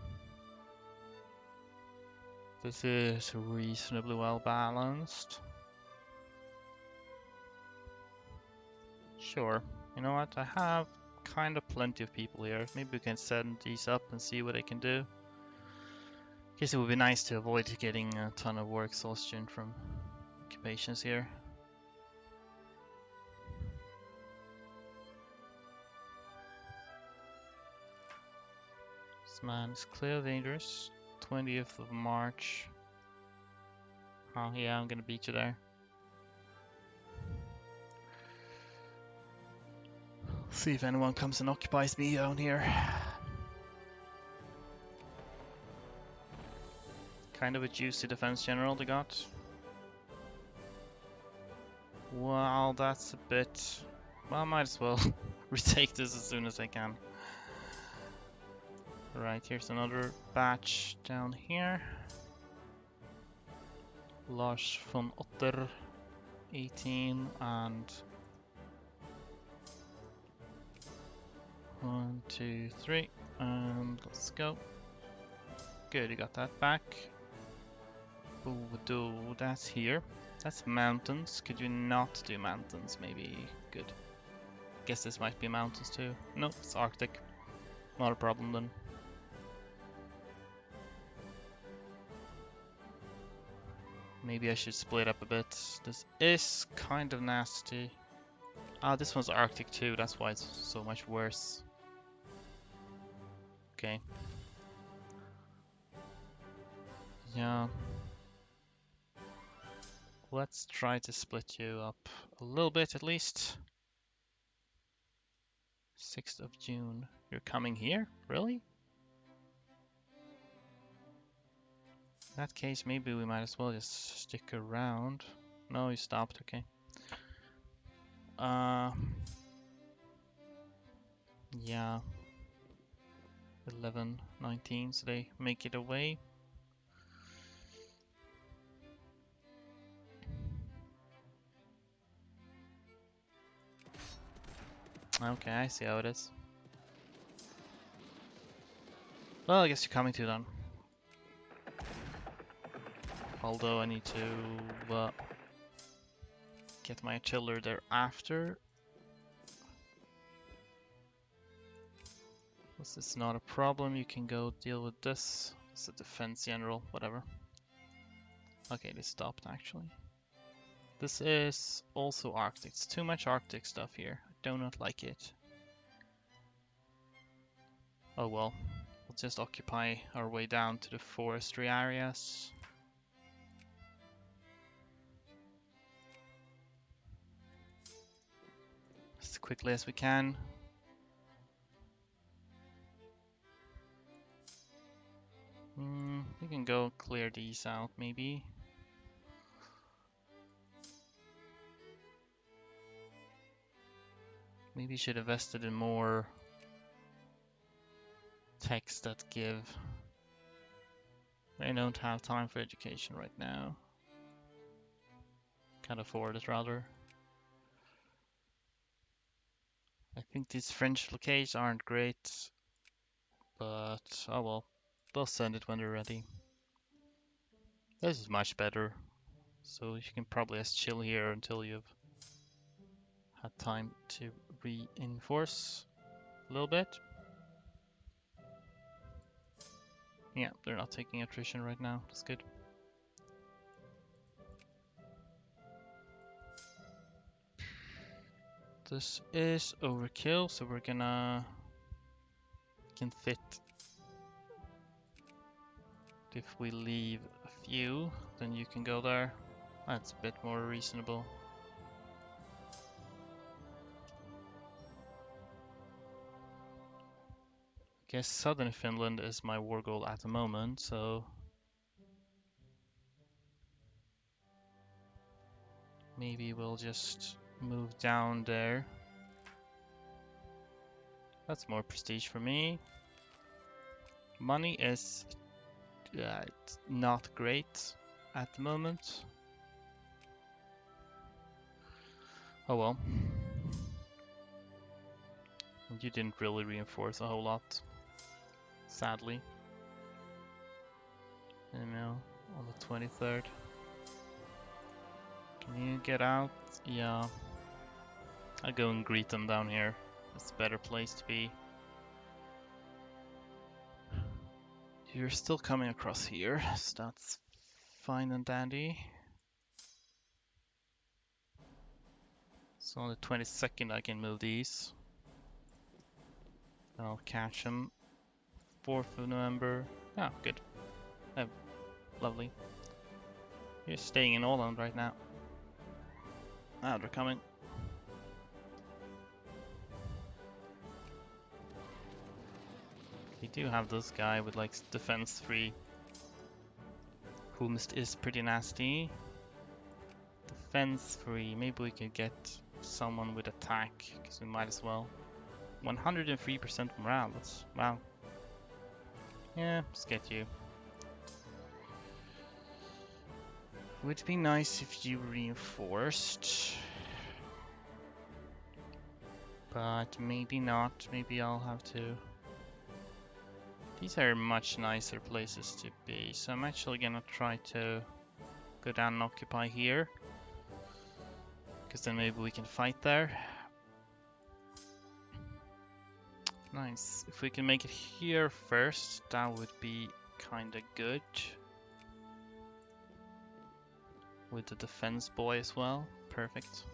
This is reasonably well balanced. Sure. You know what? I have kind of plenty of people here. Maybe we can send these up and see what they can do. Guess it would be nice to avoid getting a ton of war exhaustion from occupations here. This man is clearly dangerous. 20th of March. Oh yeah, I'm gonna beat you there. See if anyone comes and occupies me down here. Kind of a juicy defense general they got. Well, that's a bit... Well, I might as well retake this as soon as I can. Right, here's another batch down here. Lars von Otter, 18 and... 1, 2, 3, and let's go. Good, you got that back. Ooh, that's here. That's mountains. Could you not do mountains? Maybe. Good. Guess this might be mountains too. No, it's Arctic. Not a problem then. Maybe I should split up a bit. This is kind of nasty. Ah, this one's Arctic too. That's why it's so much worse. Okay. Yeah. Let's try to split you up a little bit at least. 6th of June. You're coming here? Really? In that case, maybe we might as well just stick around. No, you stopped, okay. Yeah. 11, 19, so they make it away. Okay, I see how it is. Well, I guess you're coming to then. Although I need to get my artillery there after. This is not a problem, you can go deal with this. It's a defense general, whatever. Okay, they stopped actually. This is also Arctic. It's too much Arctic stuff here. I do not like it. Oh well. We'll just occupy our way down to the forestry areas. As quickly as we can. We can go clear these out, maybe. Maybe should have invested in more texts that give. I don't have time for education right now. Can't afford it, rather. I think these French locations aren't great, but oh well. They'll send it when they're ready. This is much better. So you can probably just chill here until you've had time to reinforce a little bit. Yeah, they're not taking attrition right now. That's good. This is overkill, so we're gonna can fit. If we leave a few, then you can go there. That's a bit more reasonable. I guess southern Finland is my war goal at the moment, so maybe we'll just move down there. That's more prestige for me. Money is not great at the moment. Oh well. You didn't really reinforce a whole lot, sadly. You know, on the 23rd. Can you get out? Yeah. I'll go and greet them down here. It's a better place to be. You're still coming across here, so that's fine and dandy. So on the 22nd I can move these. I'll catch them. 4th of November. Oh, good. Oh, lovely. You're staying in Åland right now. Ah, they're coming. We do have this guy with like defense 3. Whomst is pretty nasty. Defense 3. Maybe we could get someone with attack, because we might as well. 103% morale. That's wow. Yeah, let's get you. Would be nice if you reinforced. But maybe not. Maybe I'll have to. These are much nicer places to be. So I'm actually gonna try to go down and occupy here. Because then maybe we can fight there. Nice. If we can make it here first, that would be kinda good. With the defense boy as well. Perfect.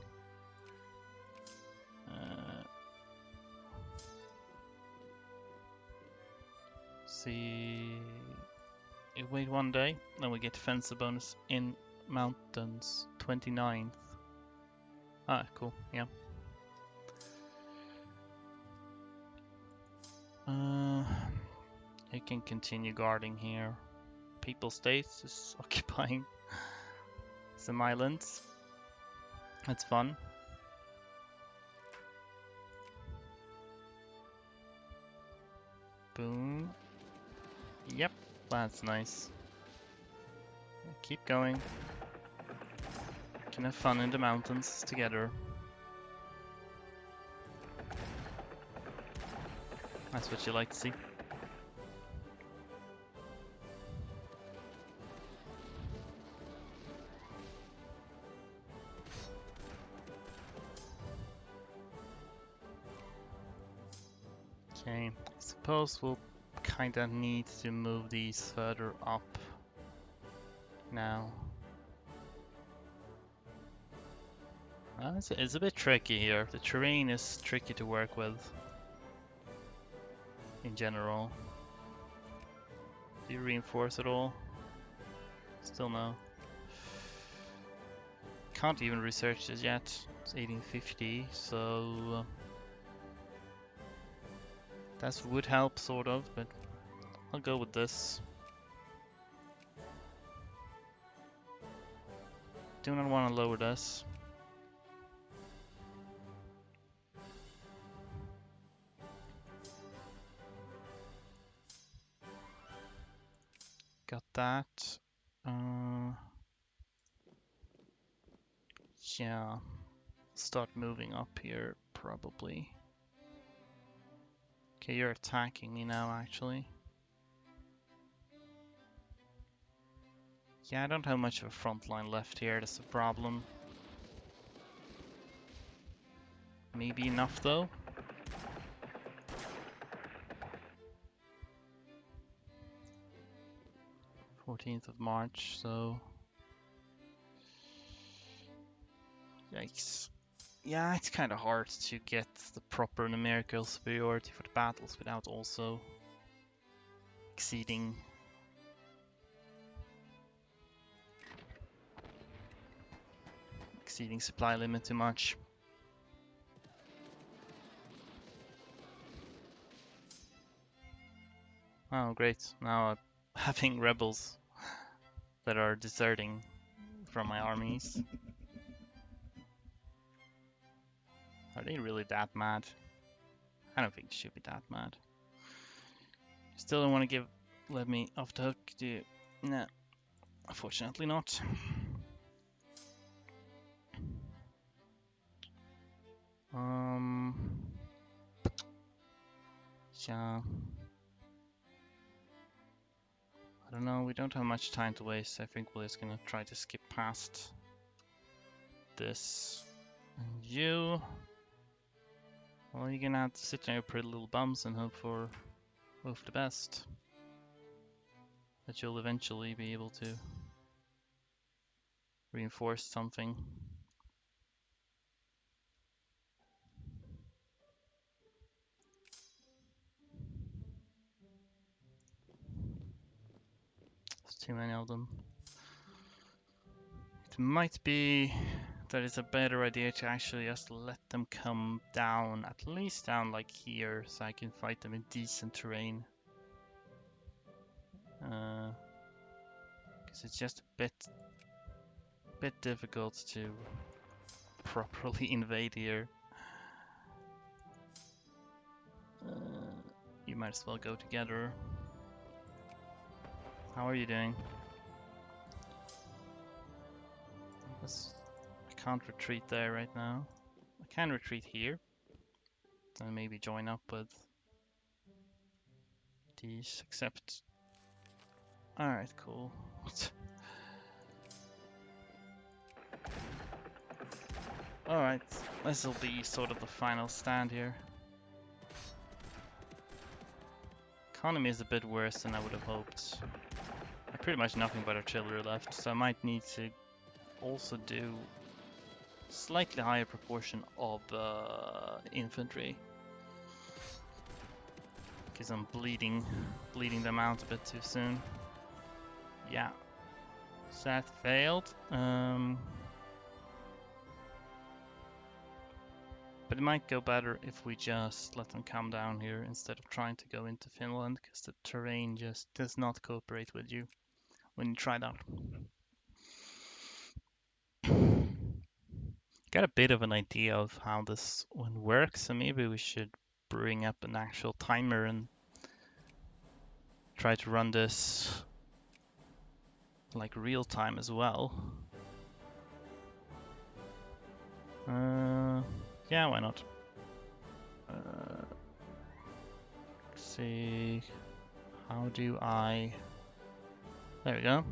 See. Wait one day, then we get defensive bonus in mountains. 29th. Ah, cool. Yeah. You can continue guarding here. People States is occupying some islands. That's fun. Boom. Yep, that's nice. Keep going. Can have fun in the mountains together. That's what you like to see. Okay, I suppose we'll kinda need to move these further up now. It's a bit tricky here. The terrain is tricky to work with in general. Do you reinforce at all? Still no. Can't even research this yet. It's 1850, so that would help sort of, but I'll go with this. Do not want to lower this. Got that. Yeah. Start moving up here, probably. Okay, you're attacking me now, actually. Yeah, I don't have much of a front line left here, that's the problem. Maybe enough, though. 14th of March, so... Yikes. Yeah, it's kind of hard to get the proper numerical superiority for the battles without also exceeding supply limit too much. Oh, great. Now I'm having rebels that are deserting from my armies. Are they really that mad? I don't think they should be that mad. Still don't want to let me off the hook, do you? No, unfortunately not. Yeah. I don't know, we don't have much time to waste. I think we're just gonna try to skip past this. And you... Well, you're gonna have to sit on your pretty little bums and hope for the best. That you'll eventually be able to reinforce something. There's too many of them. It might be that it's a better idea to actually just let them come down, at least down like here, so I can fight them in decent terrain. Because it's just a bit difficult to properly invade here. You might as well go together. How are you doing? I can't retreat there right now. I can retreat here. And maybe join up with these, except... Alright, cool. Alright, this will be sort of the final stand here. Economy is a bit worse than I would have hoped. I have pretty much nothing but artillery left, so I might need to also do slightly higher proportion of infantry. Because I'm bleeding them out a bit too soon. Yeah. So that failed. But it might go better if we just let them come down here instead of trying to go into Finland, because the terrain just does not cooperate with you when you try that. Got a bit of an idea of how this one works, so maybe we should bring up an actual timer and try to run this like real time as well. Yeah, why not? Let's see, how do I... There we go.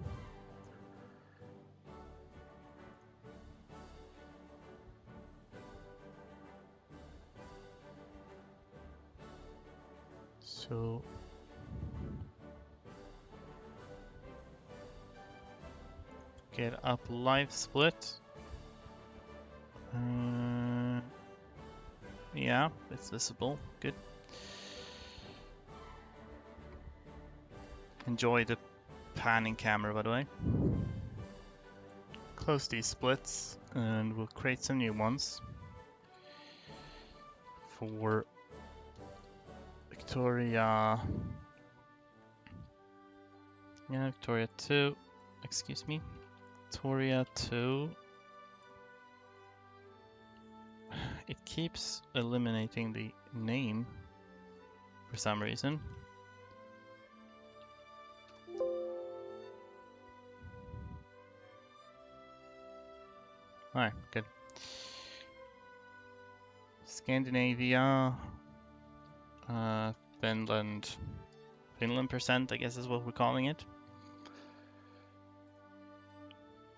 So get up live split. Yeah, it's visible. Good. Enjoy the panning camera, by the way. Close these splits, and we'll create some new ones for Victoria. Yeah, Victoria 2. Excuse me. Victoria 2. It keeps eliminating the name for some reason. Alright, good. Scandinavia, Finland. Finland percent, I guess is what we're calling it.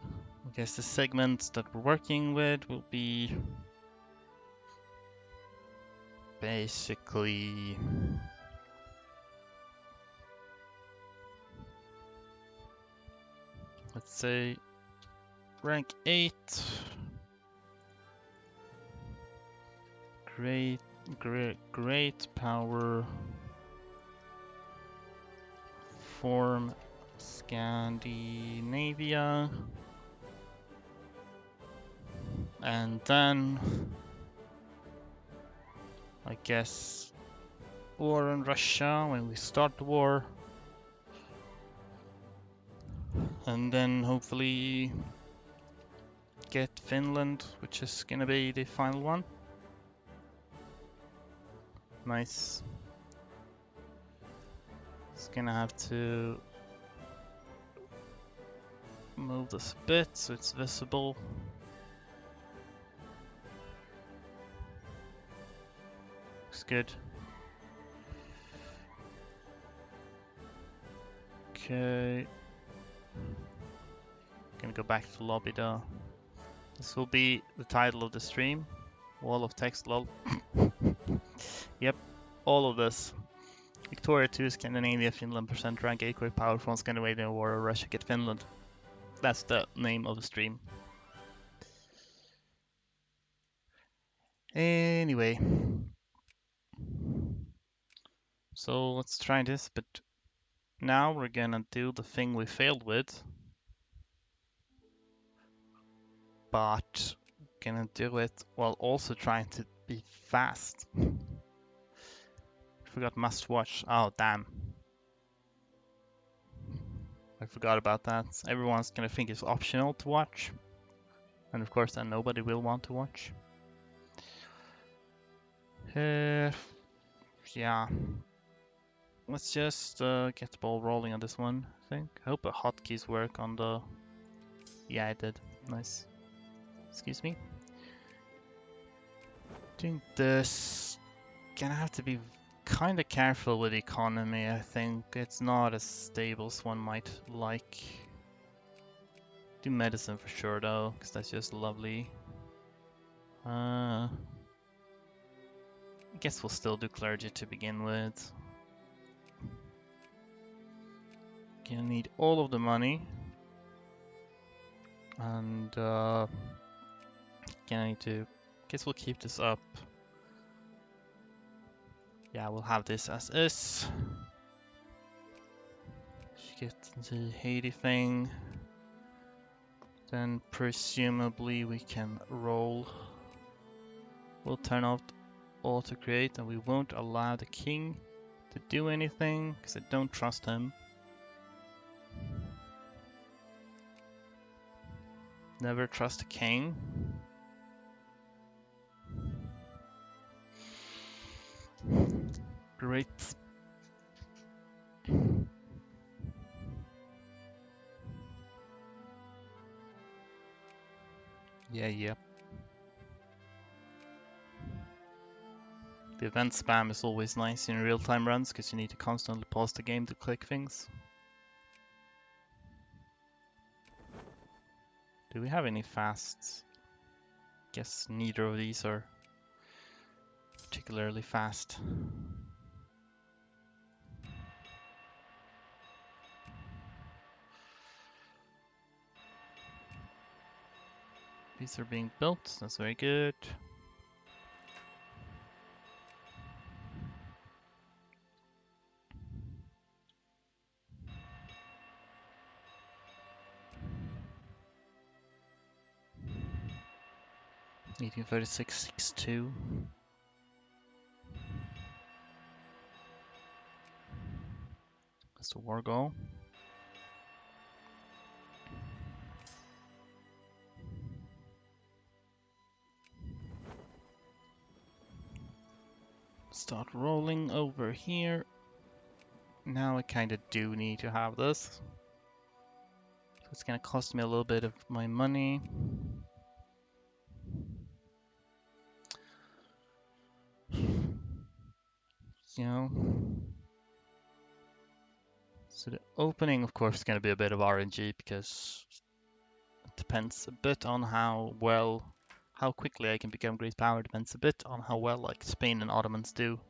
I guess the segments that we're working with will be basically let's say rank 8, great power, form Scandinavia, and then I guess war in Russia when we start the war, and then hopefully get Finland, which is gonna be the final one. Nice. It's gonna have to move this a bit so it's visible. Looks good. Okay. Gonna go back to the lobby though. This will be the title of the stream. Wall of text lol. Yep, all of this. Victoria 2, Scandinavia, Finland percent rank 8 great power from Scandinavia war, Russia get Finland. That's the name of the stream. Anyway. So let's try this, but now we're gonna do the thing we failed with. But gonna do it while also trying to be fast. Forgot must watch. Oh damn. I forgot about that. Everyone's gonna think it's optional to watch. And of course then nobody will want to watch. Yeah. Let's just get the ball rolling on this one, I think. I hope the hotkeys work on the... Yeah, it did. Nice. Excuse me. Doing this... Gonna have to be kind of careful with the economy, I think. It's not as stable as one might like. Do medicine for sure though, because that's just lovely. I guess we'll still do clergy to begin with. Gonna need all of the money. And gonna need to... Guess we'll keep this up. Yeah, we'll have this as is. Get the Haiti thing. Then presumably we can roll. We'll turn off auto create and we won't allow the king to do anything because I don't trust him. Never trust a king. Great. Yeah. The event spam is always nice in real-time runs because you need to constantly pause the game to click things. Do we have any fasts? Guess neither of these are particularly fast. These are being built, that's very good. 1836, 6-2. That's the war goal. Start rolling over here. Now I kind of do need to have this. So it's gonna cost me a little bit of my money. You know. So the opening, of course, is gonna be a bit of RNG because it depends a bit on how quickly I can become great power. Depends a bit on how well like Spain and Ottomans do.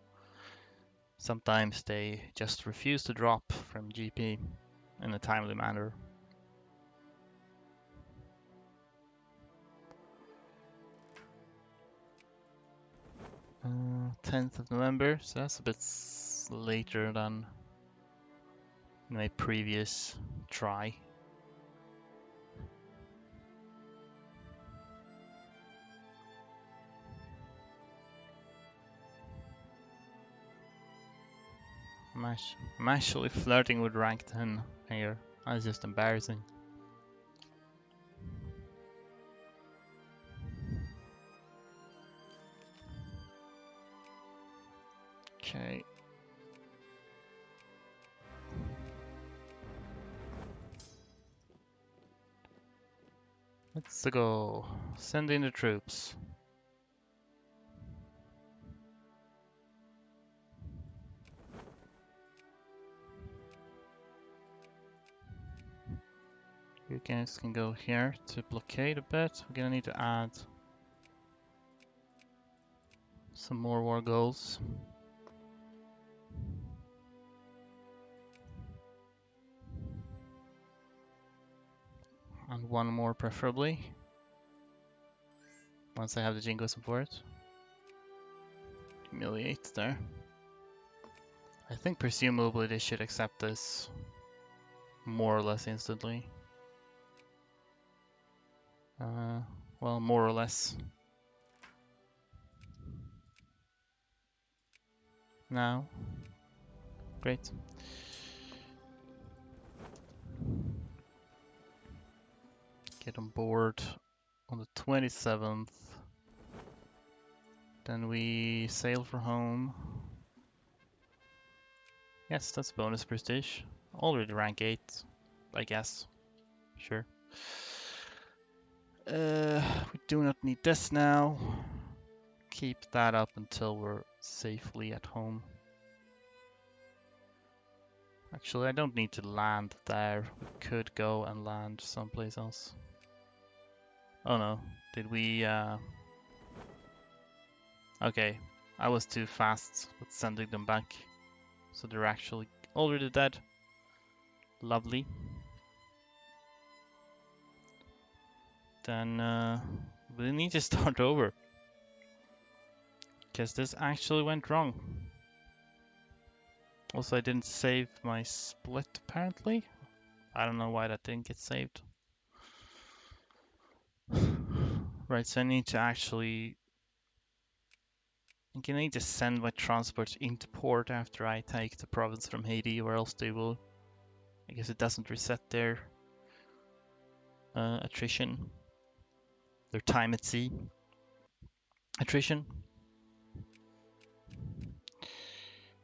Sometimes they just refuse to drop from GP in a timely manner. 10th of November, so that's a bit later than my previous try. I'm actually flirting with rank 10 here. That's just embarrassing. Okay. Let's go. Send in the troops. You guys can go here to blockade a bit. We're gonna need to add some more war goals. And one more preferably. Once I have the Jingo support. Humiliate there. I think presumably they should accept this more or less instantly. Well, more or less. Now. Great. Get on board on the 27th. Then we sail for home. Yes, that's bonus prestige. Already rank 8, I guess. Sure. We do not need this now. Keep that up until we're safely at home. Actually, I don't need to land there. We could go and land someplace else. Oh no, did we... Okay, I was too fast with sending them back. So they're actually already dead. Lovely. Then we need to start over. Because this actually went wrong. Also, I didn't save my split, apparently. I don't know why that didn't get saved. Right, so I need to actually... I need to send my transports into port after I take the province from Haiti, or else they will... I guess it doesn't reset their attrition. Their time at sea. Attrition.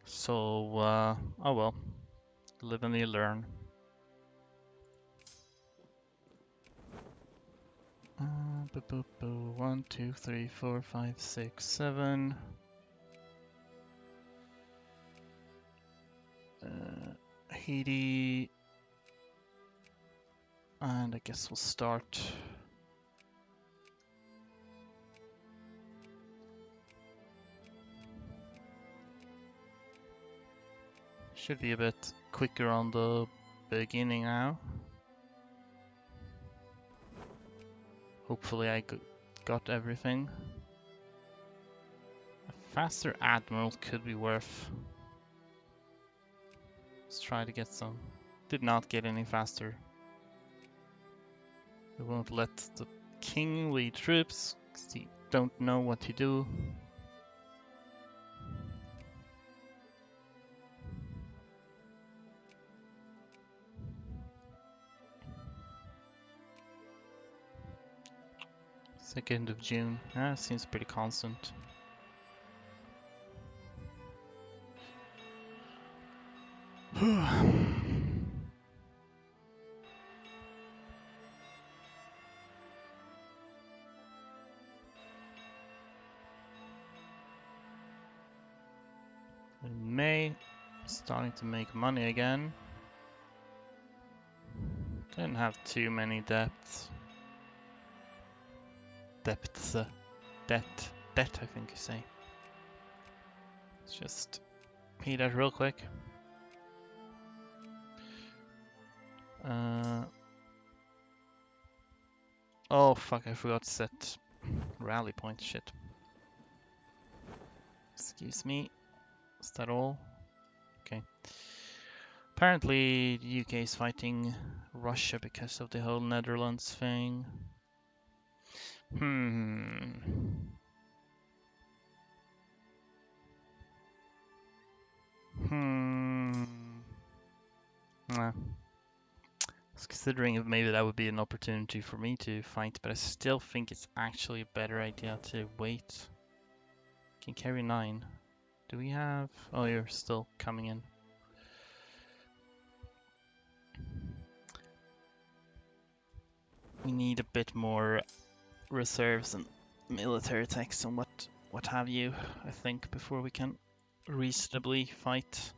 So, oh well. Live and you learn. Boo, boo, boo. 1, 2, 3, 4, 5, 6, 7. Haiti. And I guess we'll start. Should be a bit quicker on the beginning now. Hopefully I got everything. A faster admiral could be worth. Let's try to get some. Did not get any faster. We won't let the king lead troops. The don't know what to do. Second of June. Seems pretty constant. In May, starting to make money again. Didn't have too many debts. Debt, I think you say. Let's just pay that real quick. Oh fuck, I forgot to set rally point. Shit. Excuse me. Is that all? Okay. Apparently the UK is fighting Russia because of the whole Netherlands thing. I was considering if maybe that would be an opportunity for me to fight, but I still think it's actually a better idea to wait. Can carry 9. Do we have... Oh, you're still coming in. We need a bit more reserves and military techs and what have you, I think, before we can reasonably fight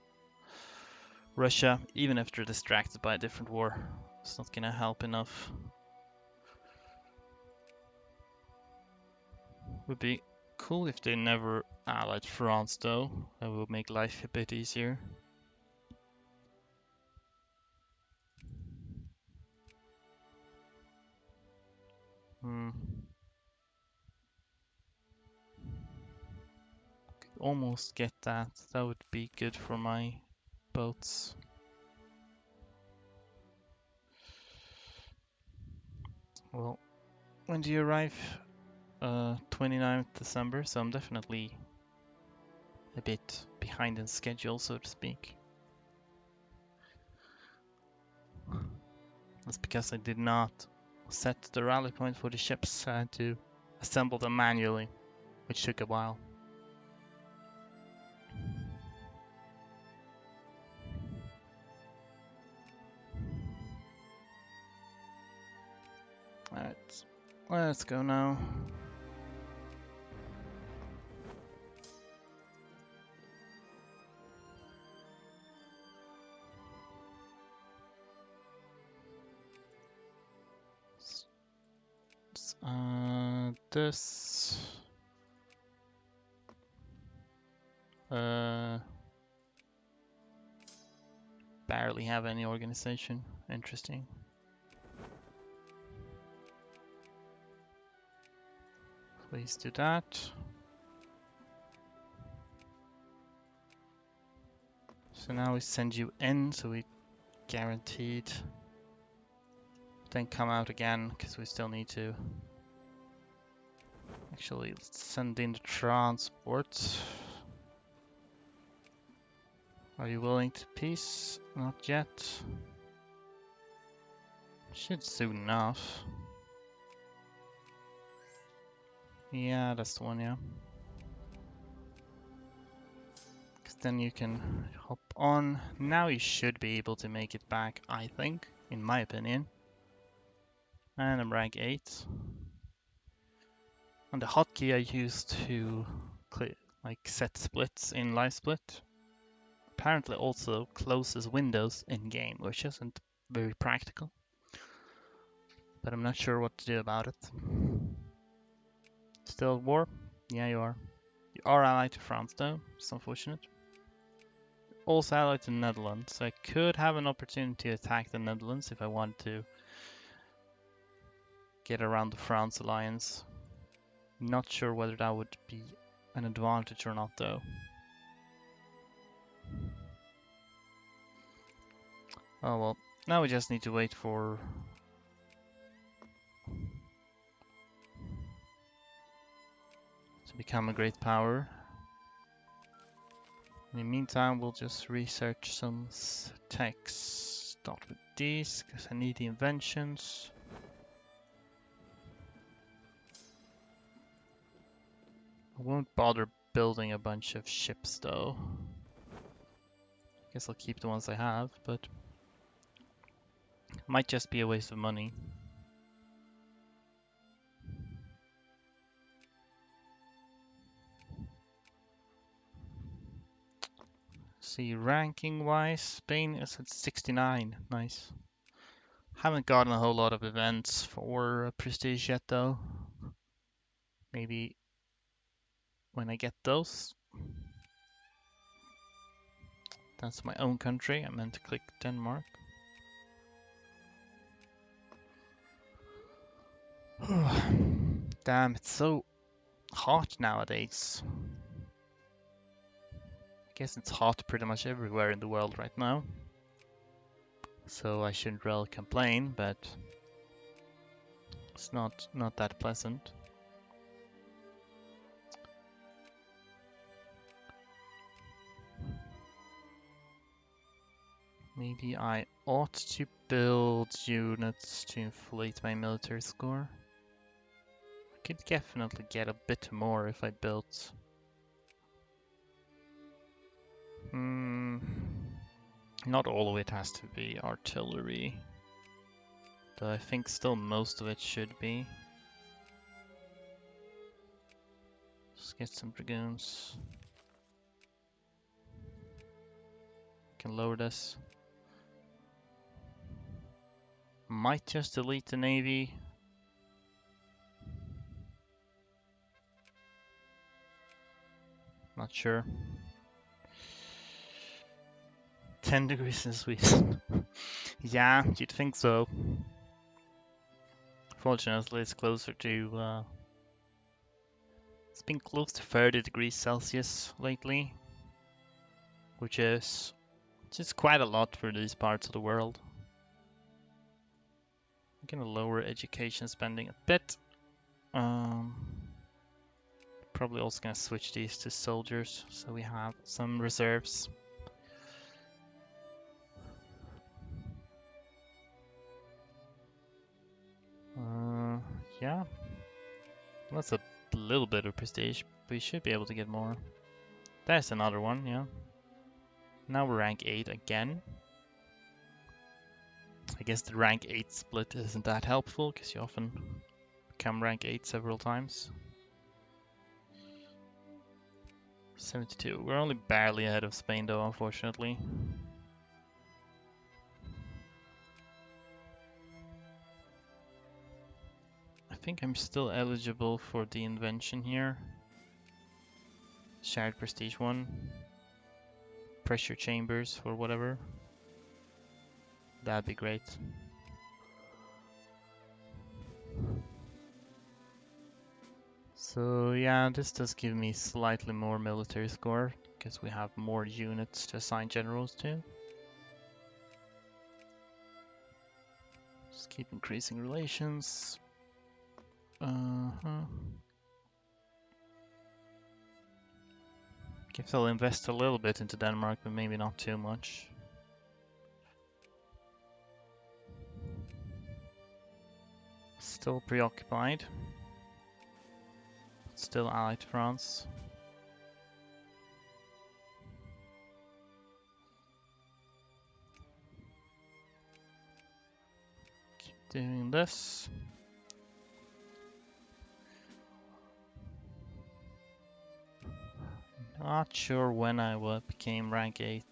Russia, even if they're distracted by a different war. It's not gonna help enough. Would be cool if they never allied France though. That would make life a bit easier. Could almost get that. That would be good for my boats. Well, when do you arrive? 29th December, so I'm definitely a bit behind in schedule, so to speak. That's because I did not set the rally point for the ships. I had to assemble them manually, which took a while. Alright, let's go now. This... barely have any organization. Interesting. Please do that. So now we send you in, so we guaranteed. Then come out again, because we still need to. Actually, let's send in the transport. Are you willing to peace? Not yet. Should soon enough. Yeah, that's the one, yeah. Because then you can hop on. Now you should be able to make it back, I think, in my opinion. And I'm rank 8. And the hotkey I used to set splits in live split apparently also closes windows in game, which isn't very practical. But I'm not sure what to do about it. Still at war? Yeah, you are. You are allied to France though, it's unfortunate. Also allied to the Netherlands, so I could have an opportunity to attack the Netherlands if I wanted to get around the France alliance. Not sure whether that would be an advantage or not though. Oh well, now we just need to wait for... to become a great power. In the meantime, we'll just research some techs. Start with these, because I need the inventions. I won't bother building a bunch of ships though. Guess I'll keep the ones I have, but it might just be a waste of money. See, ranking wise, Spain is at 69. Nice. Haven't gotten a whole lot of events for prestige yet though. Maybe when I get those. That's my own country. I meant to click Denmark. Damn, it's so hot nowadays. I guess it's hot pretty much everywhere in the world right now. So I shouldn't really complain, but it's not that pleasant. Maybe I ought to build units to inflate my military score. I could definitely get a bit more if I built. Not all of it has to be artillery. Though I think still most of it should be. Let's get some dragoons. Can lower this. Might just delete the navy. Not sure. 10 degrees in Sweden. Yeah, you'd think so. Fortunately, it's closer to. It's been close to 30 degrees Celsius lately, which is just quite a lot for these parts of the world. I'm gonna lower education spending a bit. Probably also gonna switch these to soldiers, so we have some reserves. Yeah, that's a little bit of prestige. We should be able to get more. There's another one, yeah. Now we're rank 8 again. I guess the rank 8 split isn't that helpful, because you often become rank 8 several times. 72. We're only barely ahead of Spain though, unfortunately. I think I'm still eligible for the invention here. Shared prestige 1. Pressure chambers or whatever. That'd be great. So yeah, this does give me slightly more military score, because we have more units to assign generals to. Just keep increasing relations. Guess I'll invest a little bit into Denmark, but maybe not too much. Still preoccupied. Still allied to France. Keep doing this. Not sure when I became rank 8.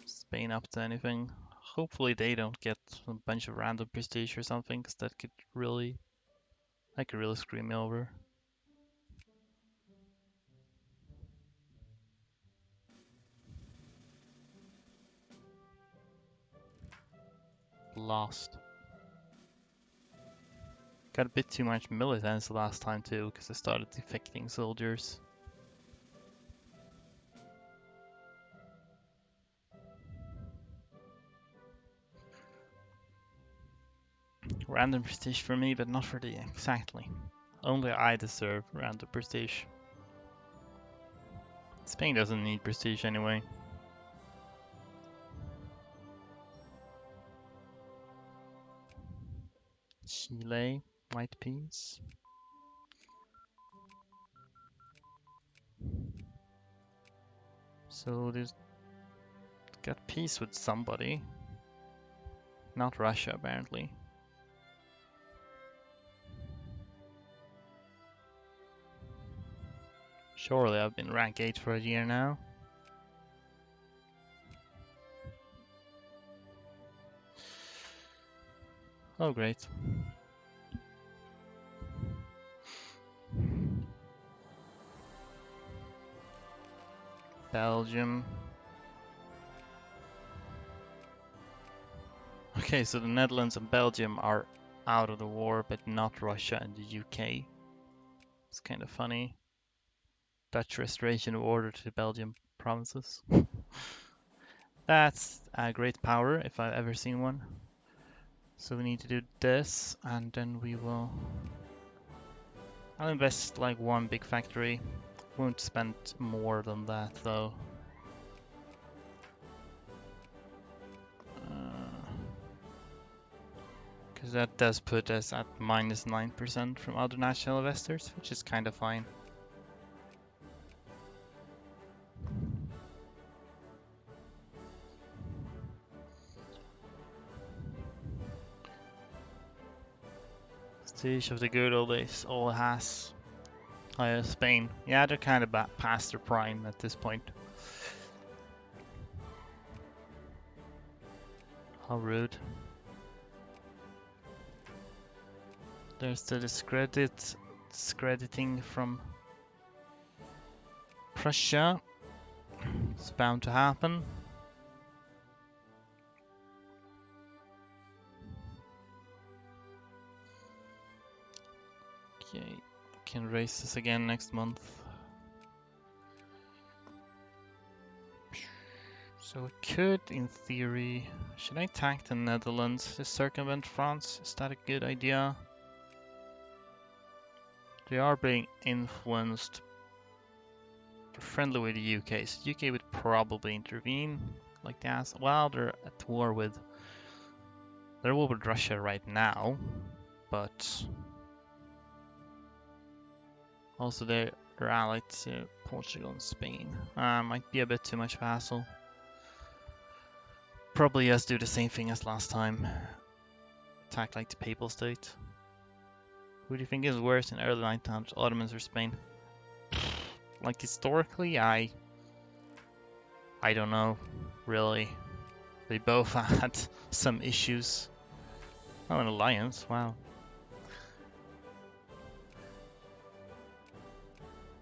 Spain up to anything. Hopefully they don't get a bunch of random prestige or something, because that could really screw me over. Lost. Got a bit too much militants last time too, because I started defecting soldiers. Random prestige for me, but not for the exactly. Only I deserve random prestige. Spain doesn't need prestige anyway. Chile, white peas. So there's got peace with somebody. Not Russia, apparently. Surely I've been rank 8 for a year now. Oh, great. Belgium. Okay, so the Netherlands and Belgium are out of the war, but not Russia and the UK. It's kind of funny. Dutch restoration of order to the Belgian provinces. That's a great power if I've ever seen one. So we need to do this, and then we will... I'll invest like one big factory. Won't spend more than that though. Because that does put us at minus 9% from other national investors, which is kind of fine. Prestige of the good old days, all has. Spain. Yeah, they're kind of past their prime at this point. How rude. There's the discrediting from Prussia. It's bound to happen. Okay, can raise this again next month. So it could, in theory, should I attack the Netherlands to circumvent France? Is that a good idea? They are being influenced. They're friendly with the UK, so the UK would probably intervene. Like that. Well, they're at war with... They're at war with Russia right now, but... Also they're allied to Portugal and Spain. Might be a bit too much of a hassle. Probably just do the same thing as last time. Attack like the Papal State. Who do you think is worse in early 1900s, Ottomans or Spain? Like historically, I don't know, really. They both had some issues. Oh, an alliance, wow.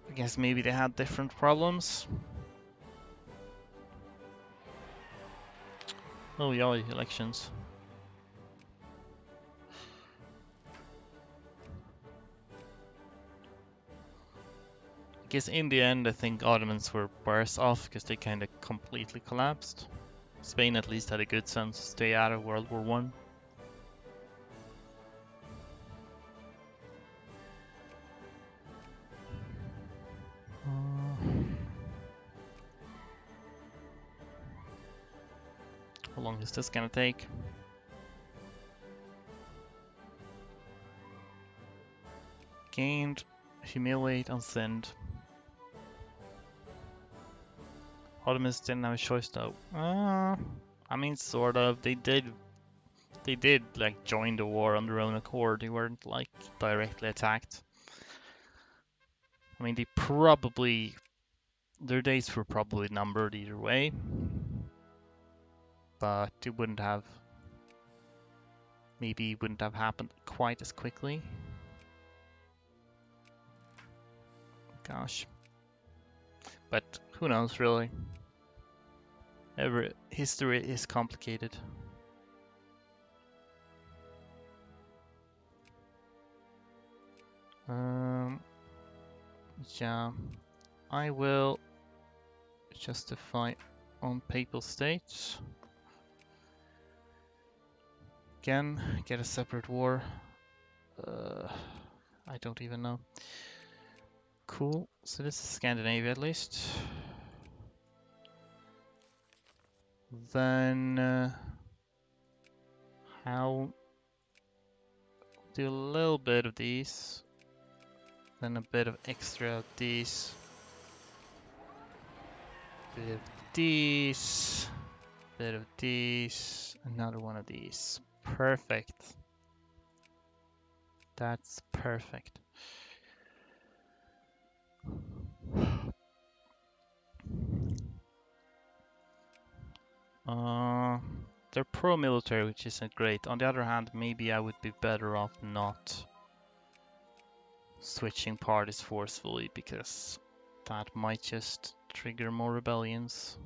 I guess maybe they had different problems. Oh yeah, elections. I guess in the end, I think Ottomans were worse off because they kind of completely collapsed. Spain at least had a good sense to stay out of World War One. How long is this gonna take? Gained, humiliate, and send. Ottomans didn't have a choice though. I mean, sort of. They did like join the war on their own accord. They weren't like directly attacked. I mean, their days were probably numbered either way, but it wouldn't have happened quite as quickly. Gosh. But who knows, really? History is complicated. Yeah, I will justify on Papal States. again, get a separate war. I don't even know. Cool. So this is Scandinavia at least. Then how do a little bit of these, then a bit of extra of these, bit of these, bit of these, another one of these. Perfect. That's perfect. They're pro-military, which isn't great. On the other hand, maybe I would be better off not switching parties forcefully, because that might just trigger more rebellions.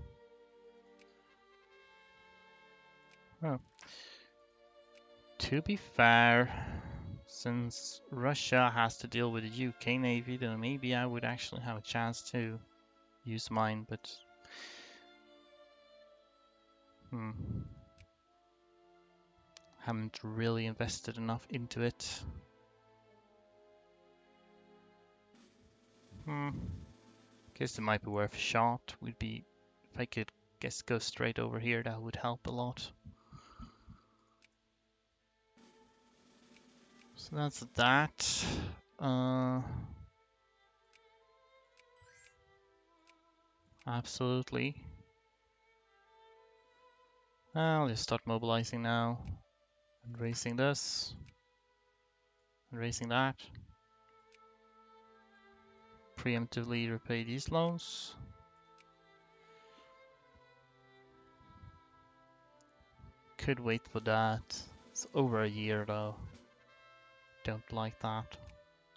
Oh. To be fair, since Russia has to deal with the UK Navy, then maybe I would actually have a chance to use mine, but haven't really invested enough into it. Guess it might be worth a shot. Would be if I could guess go straight over here, that would help a lot. So that's that. Absolutely. I'll just start mobilizing now. And raising this. And raising that. Preemptively repay these loans. Could wait for that. It's over a year though. Don't like that.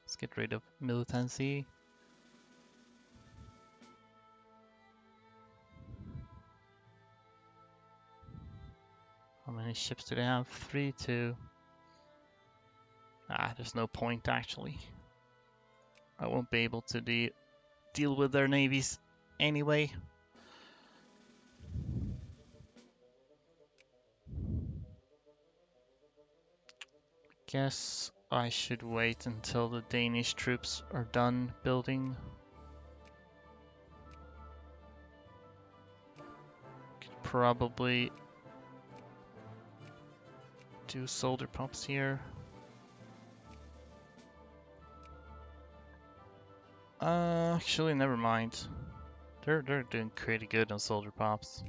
Let's get rid of militancy. How many ships do they have? 3, 2. There's no point actually. I won't be able to deal with their navies anyway. Guess I should wait until the Danish troops are done building. Could probably do soldier pumps here. Actually, never mind. They're doing pretty good on soldier pops.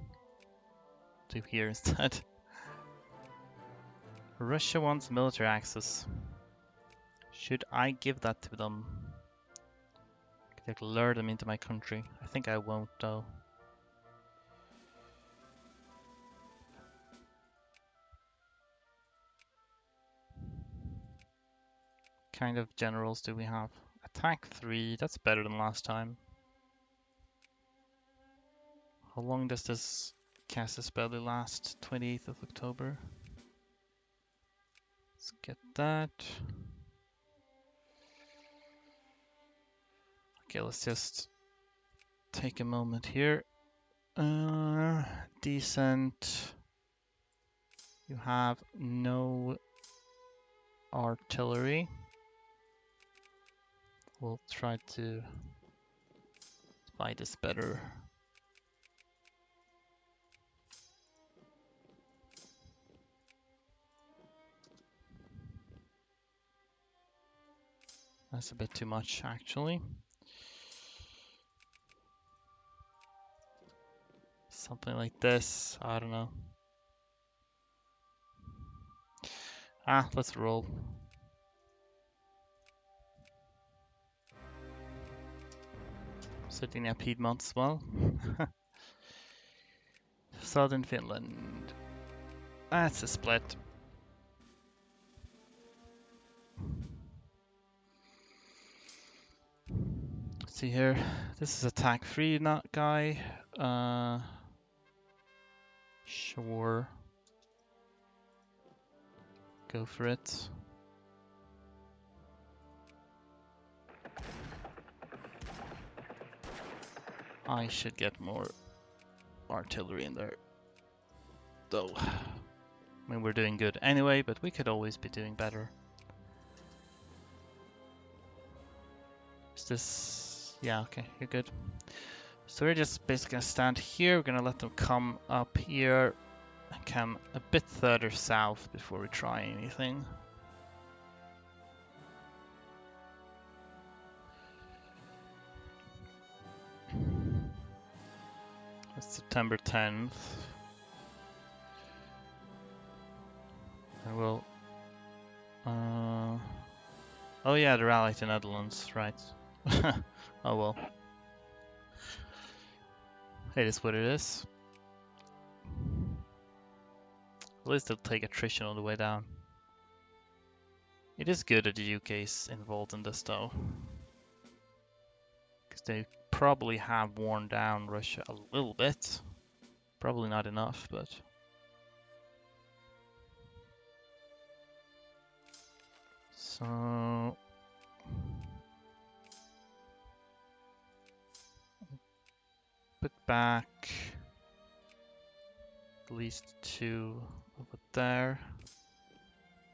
Do here instead. Russia wants military access. Should I give that to them? Could I lure them into my country? I think I won't though. Kind of generals do we have? Attack 3, that's better than last time. How long does this Casus Belli last? 28th of October. Let's get that. Okay, let's just take a moment here. Decent. You have no artillery. We'll try to buy this better. That's a bit too much, actually. Something like this, I don't know. Let's roll. Sitting at Piedmont as well. Southern Finland. That's a split. Let's see here. This is attack free, not guy. Sure. Go for it. I should get more artillery in there, though. I mean, we're doing good anyway, but we could always be doing better. Is this... Yeah, okay, you're good. So we're just basically gonna stand here. We're gonna let them come up here and come a bit further south before we try anything. It's September 10th. I will... Oh yeah, they're allied to Netherlands, right. Oh well. It is what it is. At least they'll take attrition on the way down. It is good that the UK is involved in this though. Because they probably have worn down Russia a little bit. Probably not enough, but... So... Put back at least 2 over there.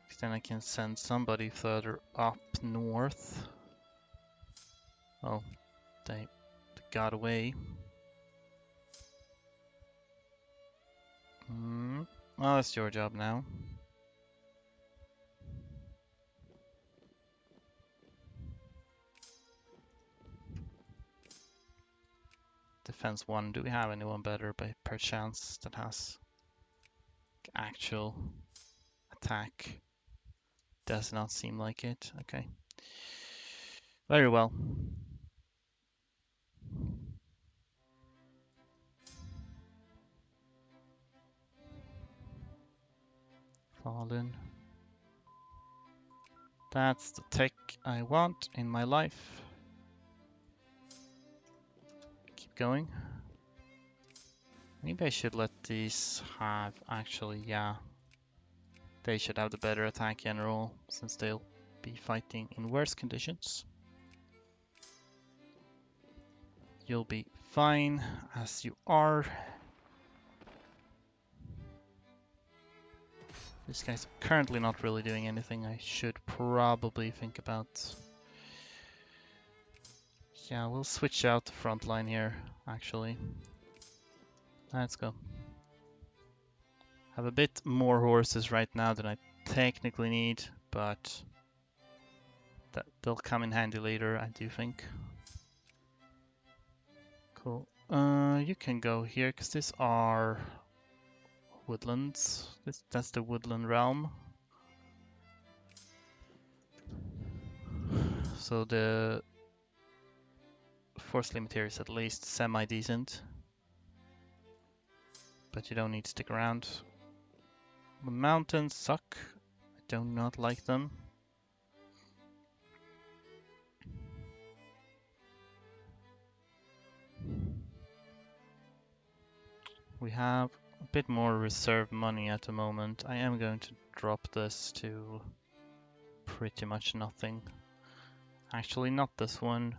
Because then I can send somebody further up north. Oh, they got away. Well, that's your job now. Defense 1, do we have anyone better by perchance that has actual attack? Does not seem like it. Okay. Very well. Fallen. That's the tech I want in my life. Keep going. Maybe I should let these have actually, yeah. They should have the better attack general since they'll be fighting in worse conditions. You'll be fine as you are. These guys are currently not really doing anything I should probably think about. Yeah, we'll switch out the front line here, actually. Let's go. Have a bit more horses right now than I technically need, but they'll come in handy later, I do think. Cool. You can go here, because these are woodlands. That's the woodland realm. So the force limit here is at least semi-decent. But you don't need to stick around. The mountains suck. I do not like them. We have a bit more reserve money at the moment. I am going to drop this to pretty much nothing. Actually, not this one.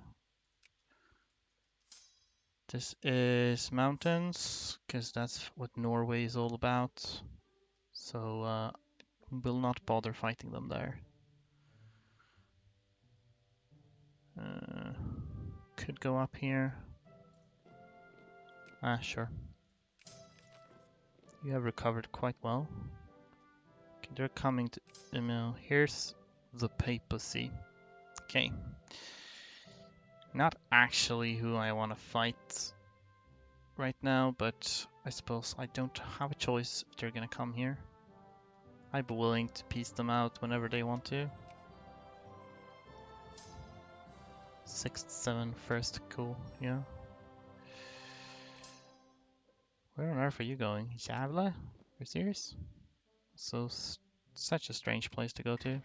This is mountains, because that's what Norway is all about. So we'll not bother fighting them there. Could go up here. Ah, sure. You have recovered quite well. Okay, they're coming to... here's the papacy. Okay. Not actually who I want to fight right now, but I suppose I don't have a choice if they're gonna come here. I'd be willing to piece them out whenever they want to. 6th, 7th, 1st, cool, yeah. Where on earth are you going? Javla? Are you serious? So, such a strange place to go to.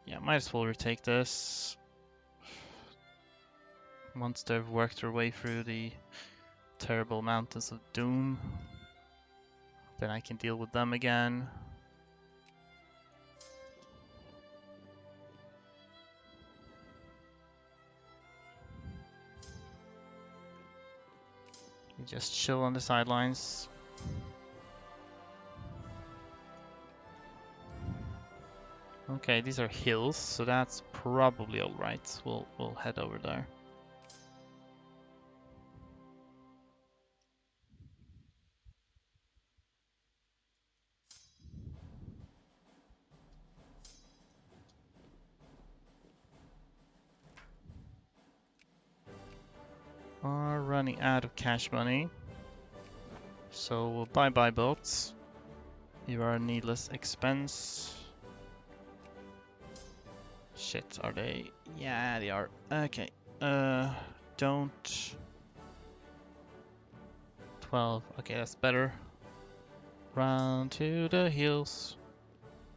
Yeah, might as well retake this. Once they've worked their way through the terrible mountains of doom, then I can deal with them again. Just chill on the sidelines. Okay, these are hills, so that's probably all right. We'll head over there. Are running out of cash money, so bye-bye boats. You are a needless expense. Shit, are they? Yeah, they are. Okay. Don't. 12. Okay, that's better. Run to the hills.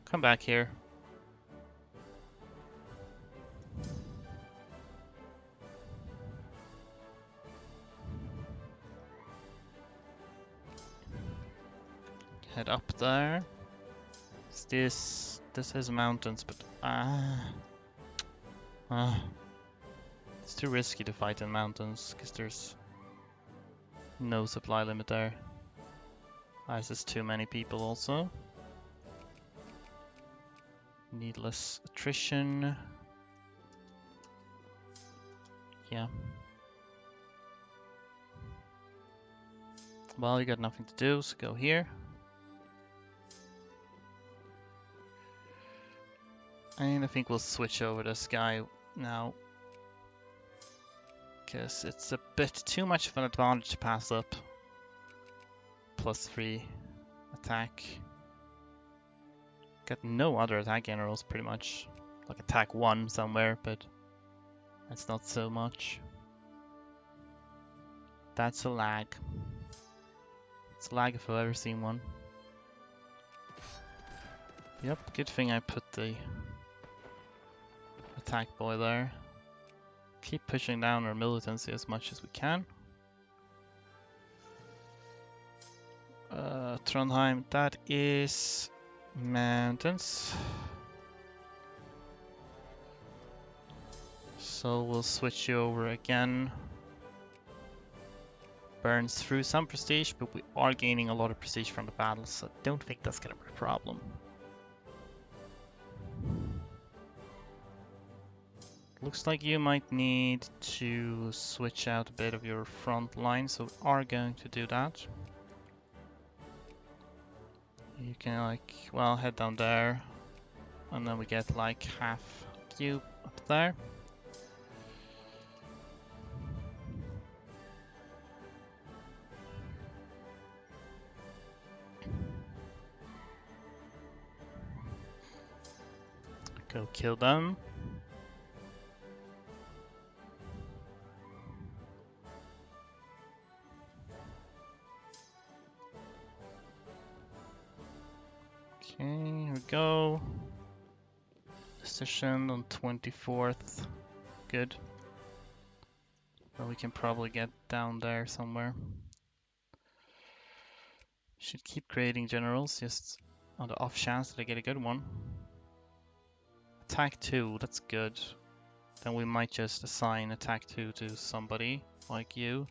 Come back here. Head up there. This is mountains, but it's too risky to fight in mountains because there's no supply limit there. This is too many people also. Needless attrition. Yeah. Well, you got nothing to do, so go here. And I think we'll switch over this guy now. Because it's a bit too much of an advantage to pass up. +3 attack. Got no other attack generals pretty much. Like attack 1 somewhere, but that's not so much. That's a lag. It's a lag if I've ever seen one. Yep, good thing I put the attack boy there. Keep pushing down our militancy as much as we can. Trondheim, that is mountains. So we'll switch you over again. Burns through some prestige, but we are gaining a lot of prestige from the battle, so I don't think that's gonna be a problem. Looks like you might need to switch out a bit of your front line, so we are going to do that. You can head down there, and then we get like half cube up there. Go kill them. Okay, here we go. Decision on 24th. Good. But we can probably get down there somewhere. Should keep creating generals just on the off chance that I get a good one. Attack 2, that's good. Then we might just assign attack 2 to somebody like you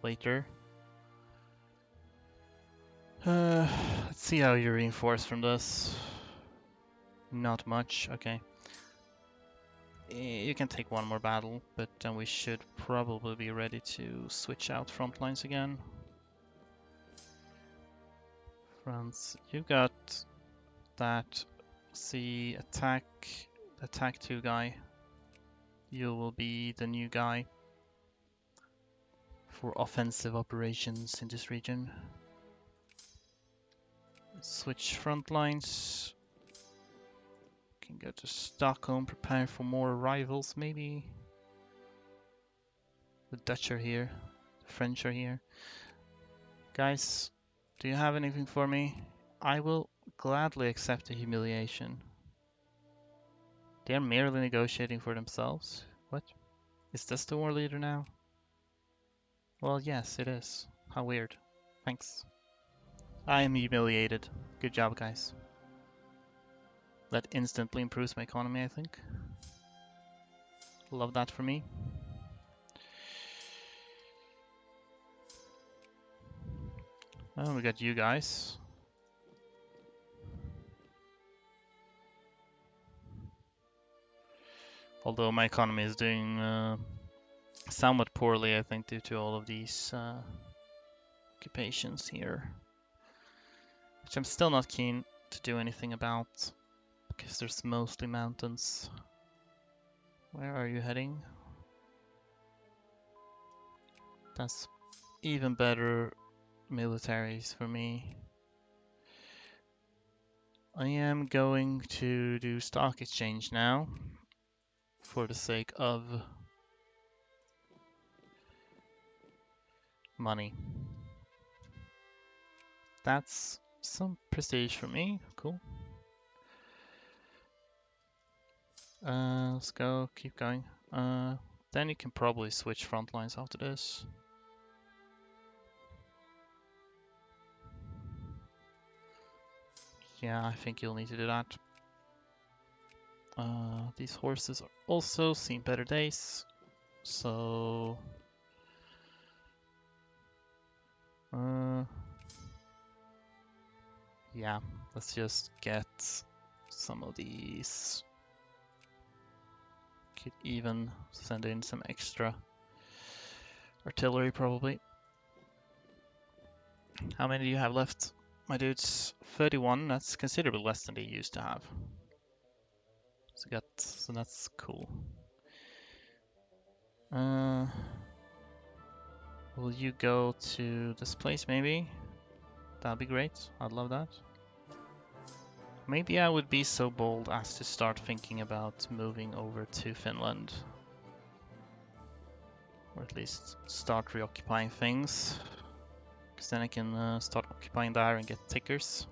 later. Let's see how you reinforce from this. Not much, okay. You can take one more battle, but then we should probably be ready to switch out front lines again. France, you got that. See, attack 2 guy. You will be the new guy for offensive operations in this region. Switch front lines. Can go to Stockholm, prepare for more arrivals maybe. The Dutch are here, the French are here. Guys, do you have anything for me? I will gladly accept the humiliation. They are merely negotiating for themselves. What? Is this the war leader now? Well, yes, it is. How weird. Thanks. I am humiliated. Good job, guys. That instantly improves my economy, I think. Love that for me. Oh, we got you guys. Although my economy is doing somewhat poorly, I think, due to all of these occupations here. Which I'm still not keen to do anything about, because there's mostly mountains. Where are you heading? That's even better militaries for me. I am going to do stock exchange now, for the sake of money. That's some prestige for me. Cool. Let's go, keep going. Then you can probably switch front lines after this. Yeah, I think you'll need to do that. These horses are also seen better days, so yeah, let's just get some of these. Could even send in some extra artillery probably. How many do you have left, my dudes? 31. That's considerably less than they used to have. So that's cool. Will you go to this place maybe? That'd be great. I'd love that. Maybe I would be so bold as to start thinking about moving over to Finland. Or at least start reoccupying things. Because then I can start occupying there and get tickers.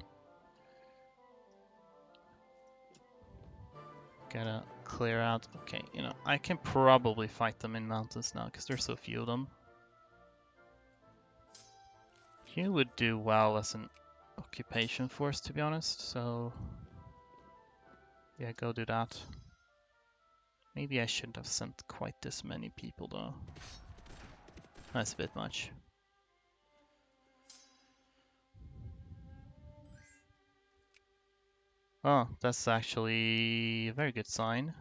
Gotta clear out. Okay, you know, I can probably fight them in mountains now because there's so few of them. You would do well as an occupation force, to be honest, so yeah, go do that. Maybe I shouldn't have sent quite this many people though. That's a bit much. Oh, that's actually a very good sign.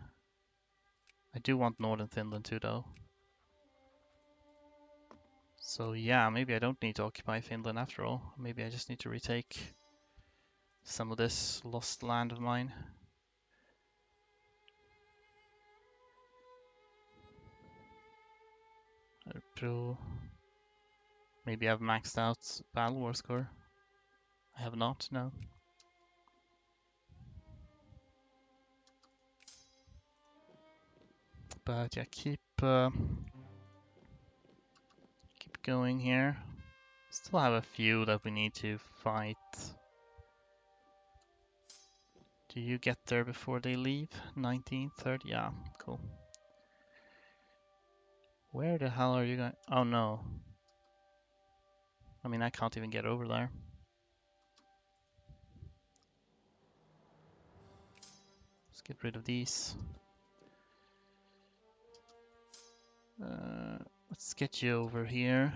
I do want northern Finland too though. So yeah, maybe I don't need to occupy Finland after all. Maybe I just need to retake some of this lost land of mine. Maybe I've maxed out Battle War score. I have not, no. But yeah, keep going here. Still have a few that we need to fight. Do you get there before they leave? 1930? Yeah, cool. Where the hell are you going? Oh no. I mean, I can't even get over there. Let's get rid of these. Let's get you over here.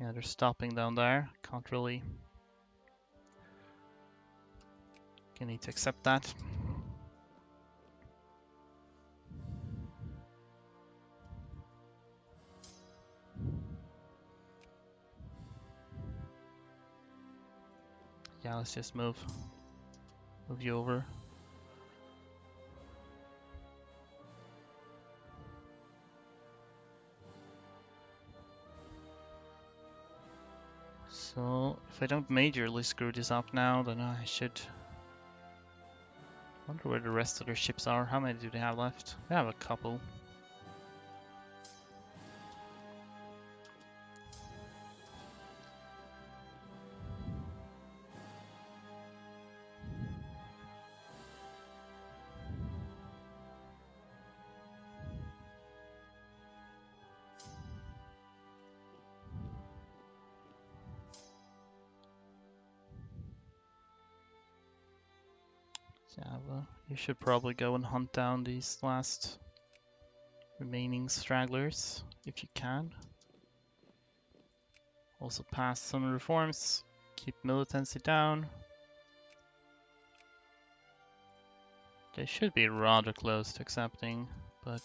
Yeah, they're stopping down there. Can't really. Gonna need to accept that. Yeah, let's just move you over. So, if I don't majorly screw this up now, then I should... wonder where the rest of their ships are. How many do they have left? They have a couple. Yeah, well, you should probably go and hunt down these last remaining stragglers if you can. Also pass some reforms, keep militancy down. They should be rather close to accepting, but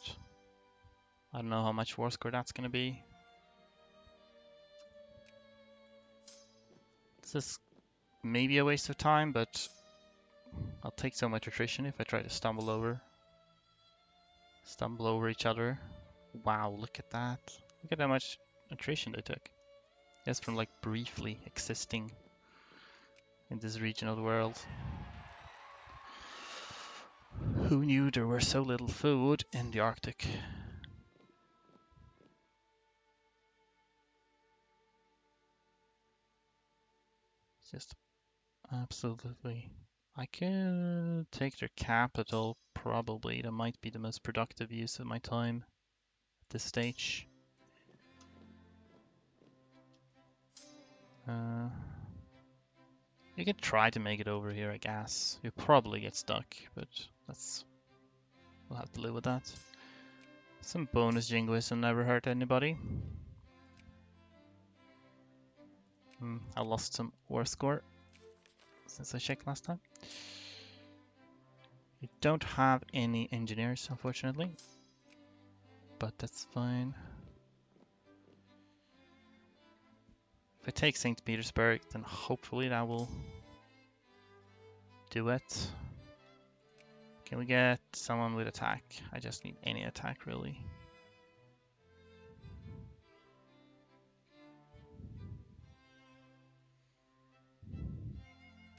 I don't know how much war score that's gonna be. This is maybe a waste of time, but I'll take so much attrition if I try to stumble over each other. Wow, look at that. Look at how much attrition they took. Just from like briefly existing in this region of the world. Who knew there were so little food in the Arctic? Just absolutely. I could take their capital, probably. That might be the most productive use of my time at this stage. You could try to make it over here, I guess. You'll probably get stuck, but we'll have to live with that. Some bonus jingoism never hurt anybody. I lost some war score since I checked last time. You don't have any engineers, unfortunately, but that's fine. If I take St. Petersburg, then hopefully that will do it. Can we get someone with attack? I just need any attack, really.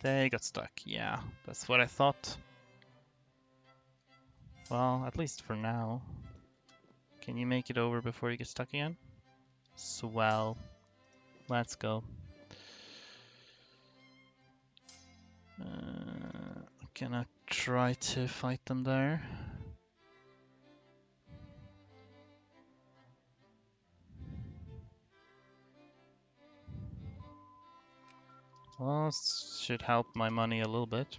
They got stuck. Yeah, that's what I thought. Well, at least for now. Can you make it over before you get stuck again? Swell. Let's go. Can I try to fight them there? Well, this should help my money a little bit.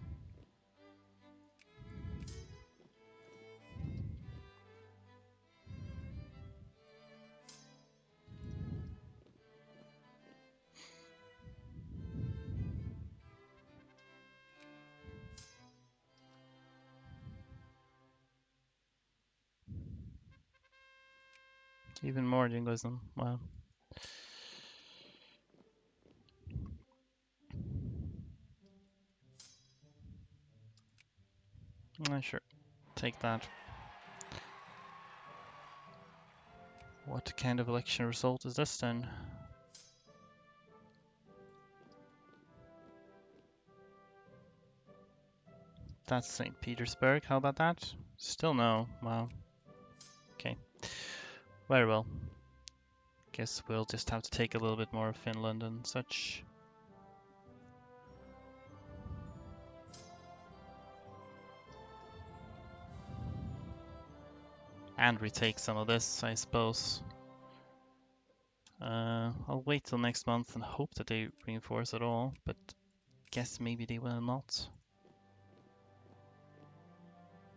Even more jingoism. Wow. Sure. Take that. What kind of election result is this then? That's St. Petersburg. How about that? Still no. Wow. Okay. Very well. Guess we'll just have to take a little bit more of Finland and such. And retake some of this, I suppose. I'll wait till next month and hope that they reinforce at all, but guess maybe they will not.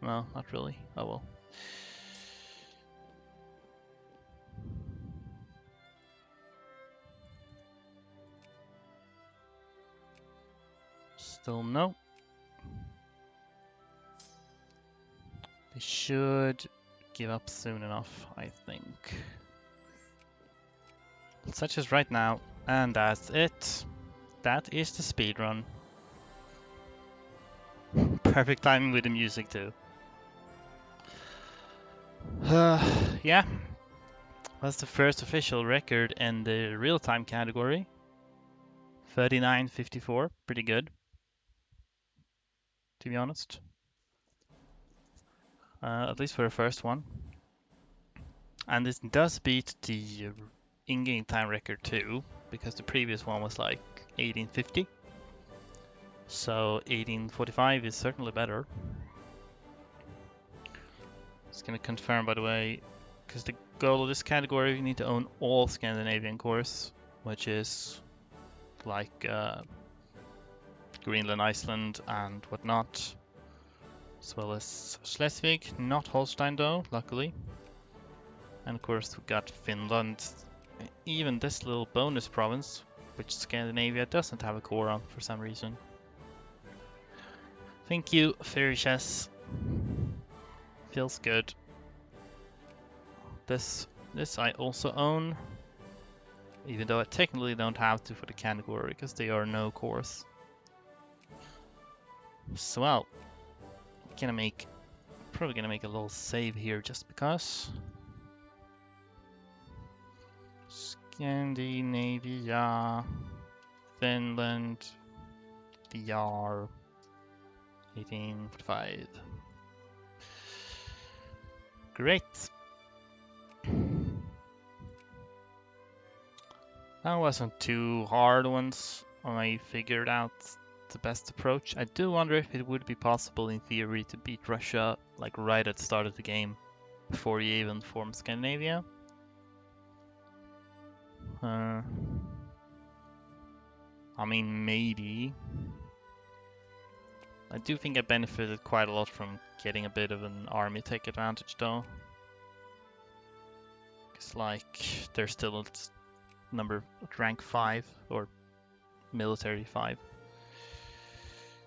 No, not really. Oh well. Still no. They should give up soon enough, I think. Such as right now. And that's it. That is the speedrun. Perfect timing with the music too. Yeah. That's the first official record in the real-time category. 39.54, pretty good, to be honest. At least for the first one. And this does beat the in-game time record too, because the previous one was like 1850. So 1845 is certainly better. Just gonna confirm, by the way, because the goal of this category, you need to own all Scandinavian cores, which is like Greenland, Iceland, and whatnot, as well as Schleswig, not Holstein though, luckily. And of course we got Finland, even this little bonus province, which Scandinavia doesn't have a core on for some reason. Thank you, Fairy Chess. Feels good. This I also own, even though I technically don't have to for the category because they are no cores. So well, probably gonna make a little save here just because. Scandinavia, Finland, DR, 1845. Great. That wasn't too hard once I figured out the best approach. I do wonder if it would be possible in theory to beat Russia like right at the start of the game before you even form Scandinavia. I mean, maybe. I do think I benefited quite a lot from getting a bit of an army tech advantage though. Because like, they're still at rank 5 or military 5.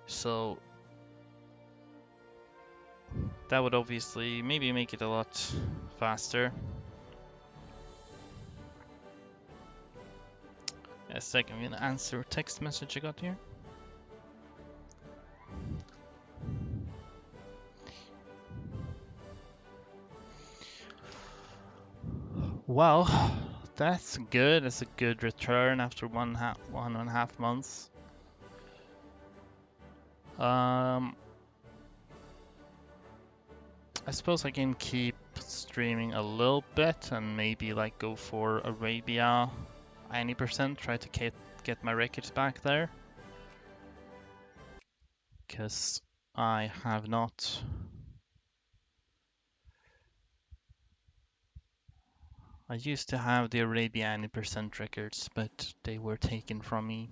So that would obviously maybe make it a lot faster. A second, I'm gonna answer a text message I got here. Well, that's good. That's a good return after 1.5 months. I suppose I can keep streaming a little bit and maybe like go for Arabia 90%, try to get my records back there. Because I have not. I used to have the Arabia 90% records, but they were taken from me.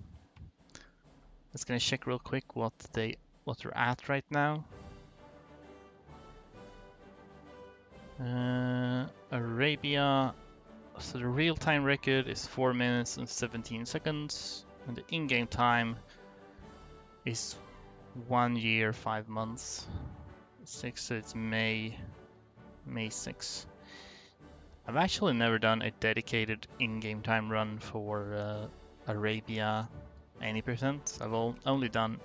Let's gonna check real quick what they're at right now. Arabia. So the real-time record is 4 minutes and 17 seconds, and the in-game time is 1 year 5 months. So it's May 6. I've actually never done a dedicated in-game time run for Arabia 90%. I've only done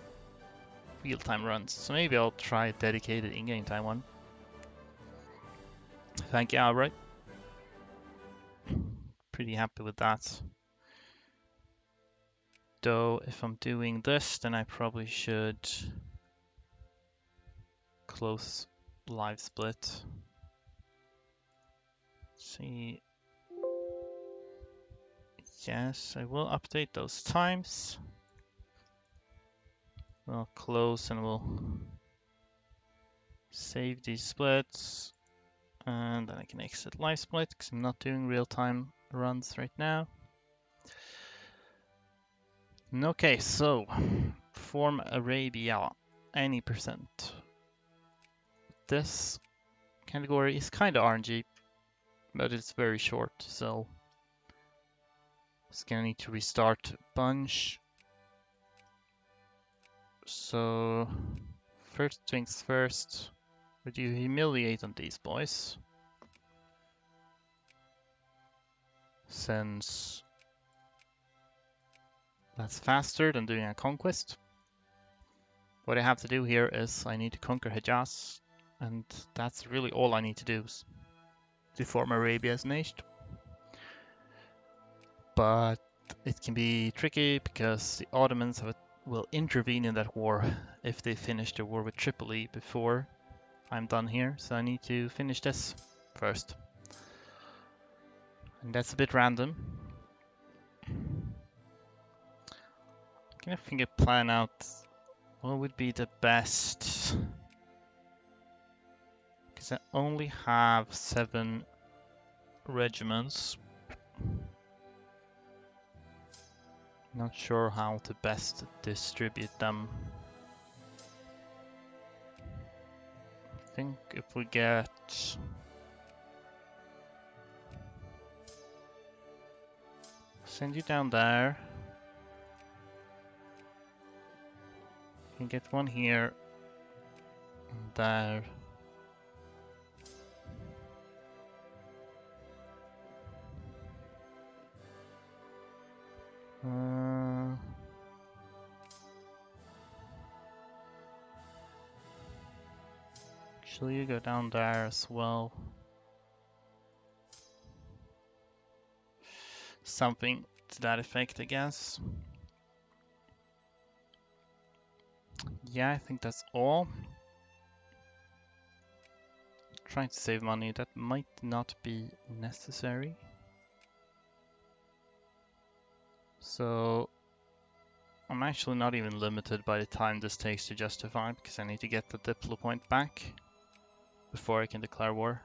real-time runs, so maybe I'll try a dedicated in-game time one. Thank you, Albright. Pretty happy with that. Though if I'm doing this, then I probably should close live split. See. Yes, I will update those times. We'll close and we'll save these splits. And then I can exit live split because I'm not doing real-time runs right now. Okay, so form Arabia any percent. This category is kind of RNG, but it's very short, so it's gonna need to restart a bunch. So first things first, would you humiliate on these boys? Since that's faster than doing a conquest. What I have to do here is I need to conquer Hejaz, and that's really all I need to do to form Arabia as a nation. But it can be tricky because the Ottomans will intervene in that war if they finish the war with Tripoli before I'm done here, so I need to finish this first. And that's a bit random. Can I think of plan out what would be the best? Because I only have 7 regiments. Not sure how to best distribute them. I think if we get Send you down there. Can get one here and there. Actually, you go down there as well. Something to that effect, I guess. Yeah, I think that's all. Trying to save money, that might not be necessary. So I'm actually not even limited by the time this takes to justify, because I need to get the Diplo point back before I can declare war.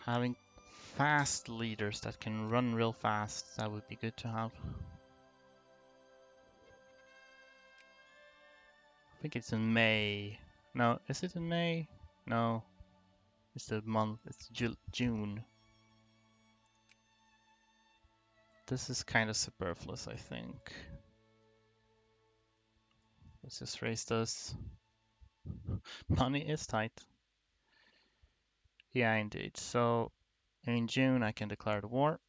Having fast leaders that can run real fast, that would be good to have. I think it's in May. No, is it in May? No, it's the month, it's June. This is kind of superfluous, I think. Let's just raise this. Money is tight. Yeah, indeed. So in June, I can declare the war.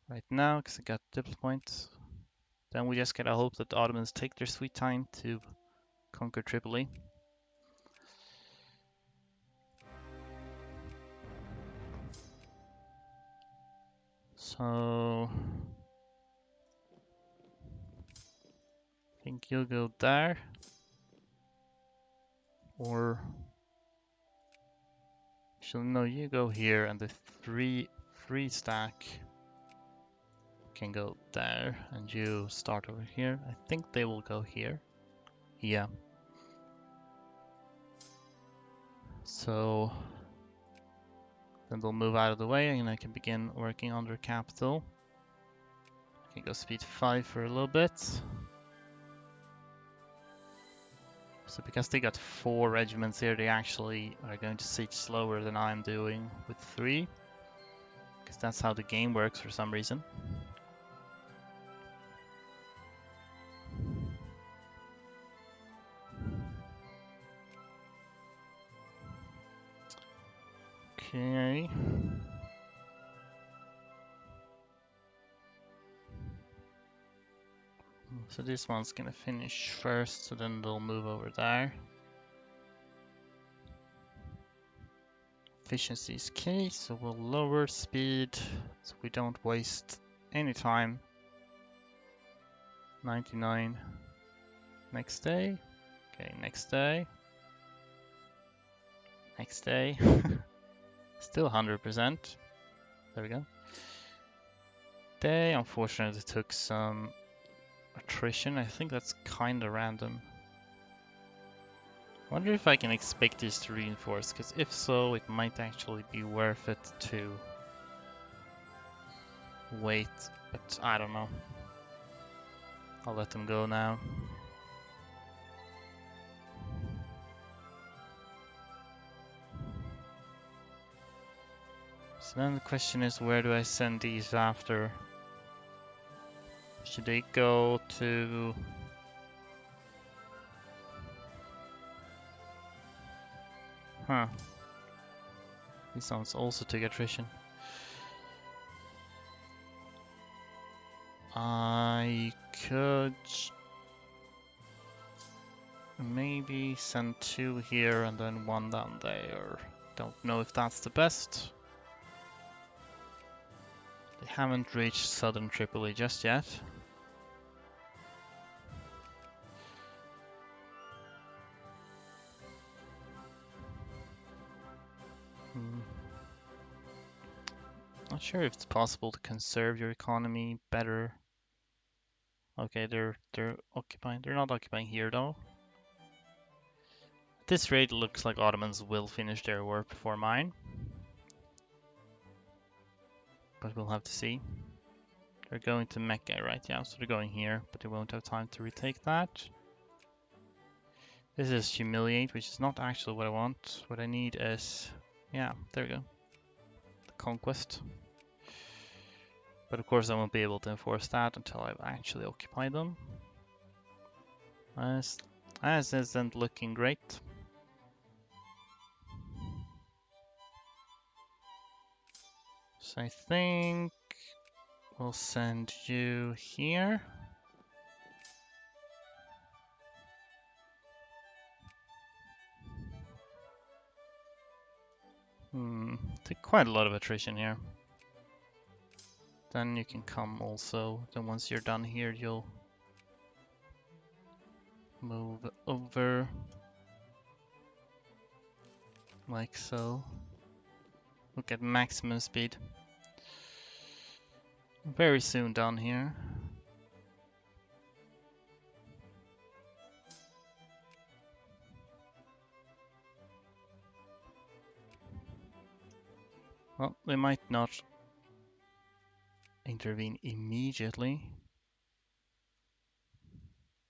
Right now, because I got diplo points. Then we just gotta hope that the Ottomans take their sweet time to conquer Tripoli. So I think you'll go there. Or actually no, you go here, and the three stack can go there, and you start over here. I think they will go here. Yeah. So then they'll move out of the way, and I can begin working on their capital. I can go speed 5 for a little bit. So because they got 4 regiments here, they actually are going to siege slower than I'm doing with 3. Because that's how the game works for some reason. Okay. So this one's gonna finish first, so then they'll move over there. Efficiency is key, so we'll lower speed so we don't waste any time. 99. Next day. Okay, next day. Next day. Still 100%. There we go. They unfortunately took some attrition. I think that's kinda random. Wonder if I can expect these to reinforce, because if so, it might actually be worth it to wait, but I don't know. I'll let them go now. So then the question is, where do I send these after? Should they go to... Huh. These ones also took attrition. I could maybe send 2 here and then 1 down there. Don't know if that's the best. They haven't reached southern Tripoli just yet. Not sure if it's possible to conserve your economy better. Okay, they're occupying. They're not occupying here though. At this rate, it looks like Ottomans will finish their war before mine. But we'll have to see. They're going to Mecca, right? Yeah, so they're going here, but they won't have time to retake that. This is humiliate, which is not actually what I want. What I need is Yeah, there we go. The conquest. But of course I won't be able to enforce that until I've actually occupied them. As isn't looking great. So I think we'll send you here. Take quite a lot of attrition here. Then you can come also. Then once you're done here, you'll move over like so. Look at maximum speed. Very soon done here. Well, they might not intervene immediately.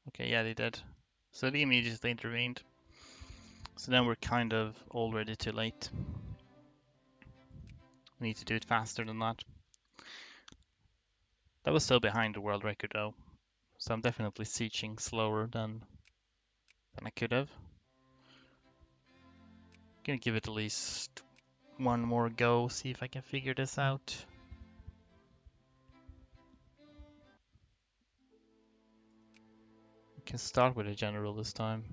Okay, yeah, they did. So they immediately intervened. So then we're kind of already too late. We need to do it faster than that. That was still behind the world record though. So I'm definitely sieging slower than I could have. Gonna give it at least one more go, see if I can figure this out. We can start with a general this time.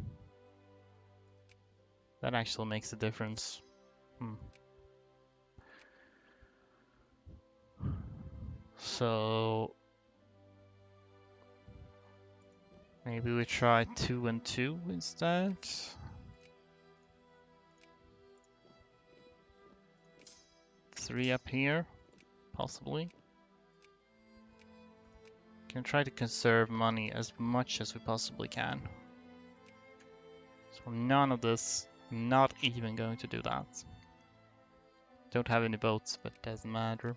That actually makes a difference. So maybe we try 2 and 2 instead. 3 up here, possibly. Can try to conserve money as much as we possibly can. So none of this, not even going to do that. Don't have any boats, but doesn't matter.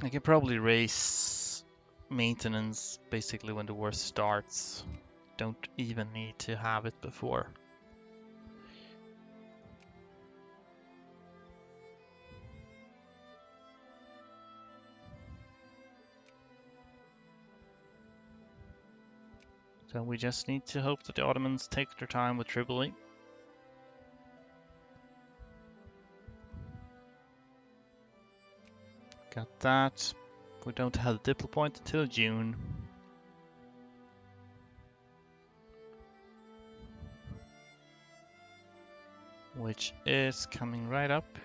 I can probably raise maintenance basically when the war starts. Don't even need to have it before. So we just need to hope that the Ottomans take their time with Tripoli. Got that. We don't have the diplo point until June. Which is coming right up.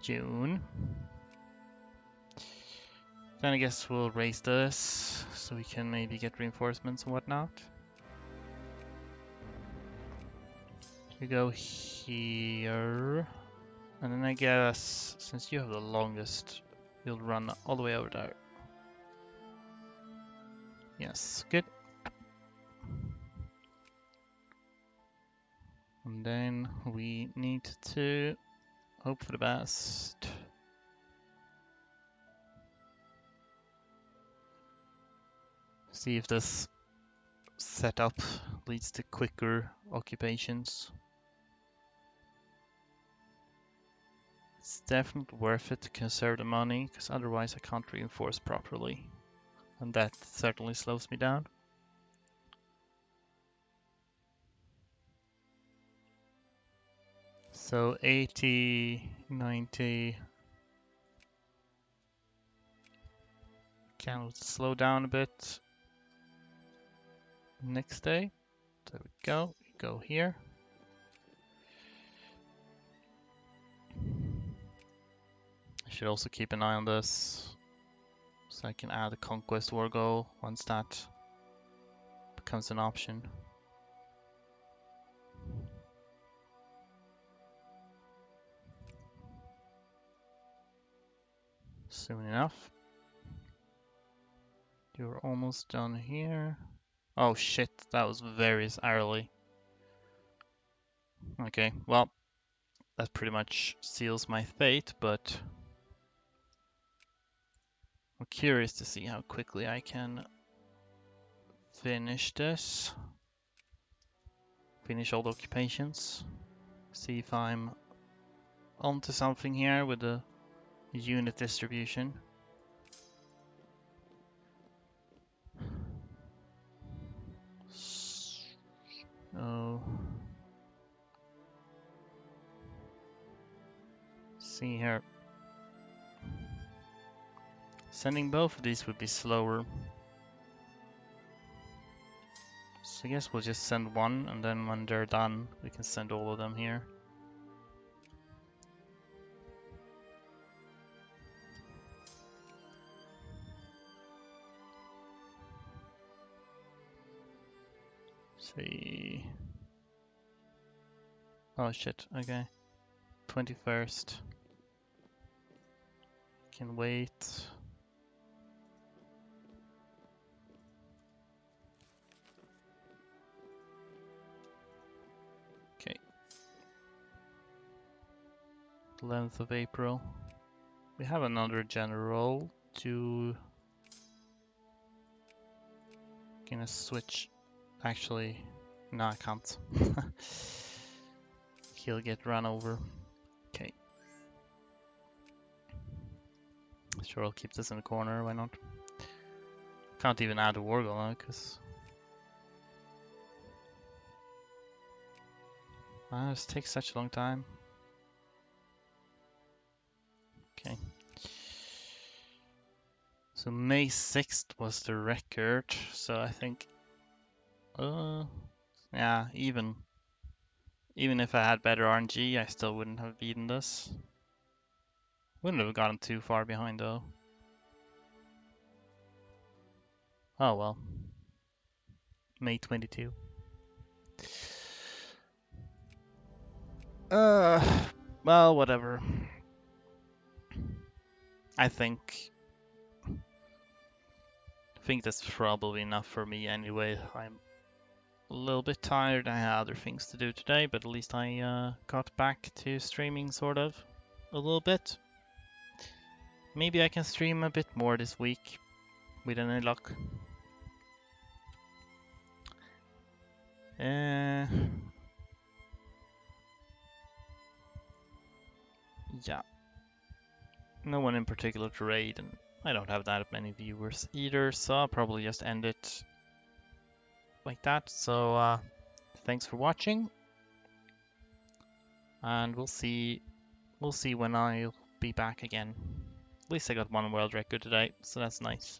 June. Then I guess we'll raise this so we can maybe get reinforcements and whatnot. You go here. And then I guess, since you have the longest, you'll run all the way over there. Yes, good. And then we need to hope for the best. See if this setup leads to quicker occupations. It's definitely worth it to conserve the money, because otherwise I can't reinforce properly. And that certainly slows me down. So 80, 90. Can slow down a bit. Next day. There we go. Go here. I should also keep an eye on this, so I can add a conquest war goal once that becomes an option. Soon enough. You're almost done here. Oh shit, that was very early. Okay, well, that pretty much seals my fate, but I'm curious to see how quickly I can finish this. Finish all the occupations. See if I'm onto something here with the unit distribution. Oh. See here. Sending both of these would be slower. So I guess we'll just send one, and then when they're done, we can send all of them here. See. Oh shit, okay. 21st. Can wait. Okay. 11th of April. We have another general to... Gonna switch. Actually, no, I can't. He'll get run over. Okay. Sure, I'll keep this in the corner, why not? Can't even add a war goal now, because... this takes such a long time. Okay. So May 6th was the record, so I think... yeah, even if I had better RNG, I still wouldn't have beaten this. Wouldn't have gotten too far behind though. Oh well. May 22. Well, whatever. I think that's probably enough for me anyway. I'm a little bit tired. I had other things to do today, but at least I got back to streaming sort of a little bit. Maybe I can stream a bit more this week with any luck. Yeah. No one in particular to raid, and I don't have that many viewers either, so I'll probably just end it like that. So thanks for watching, and we'll see when I'll be back again. At least I got one world record today, so that's nice.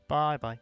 Bye bye.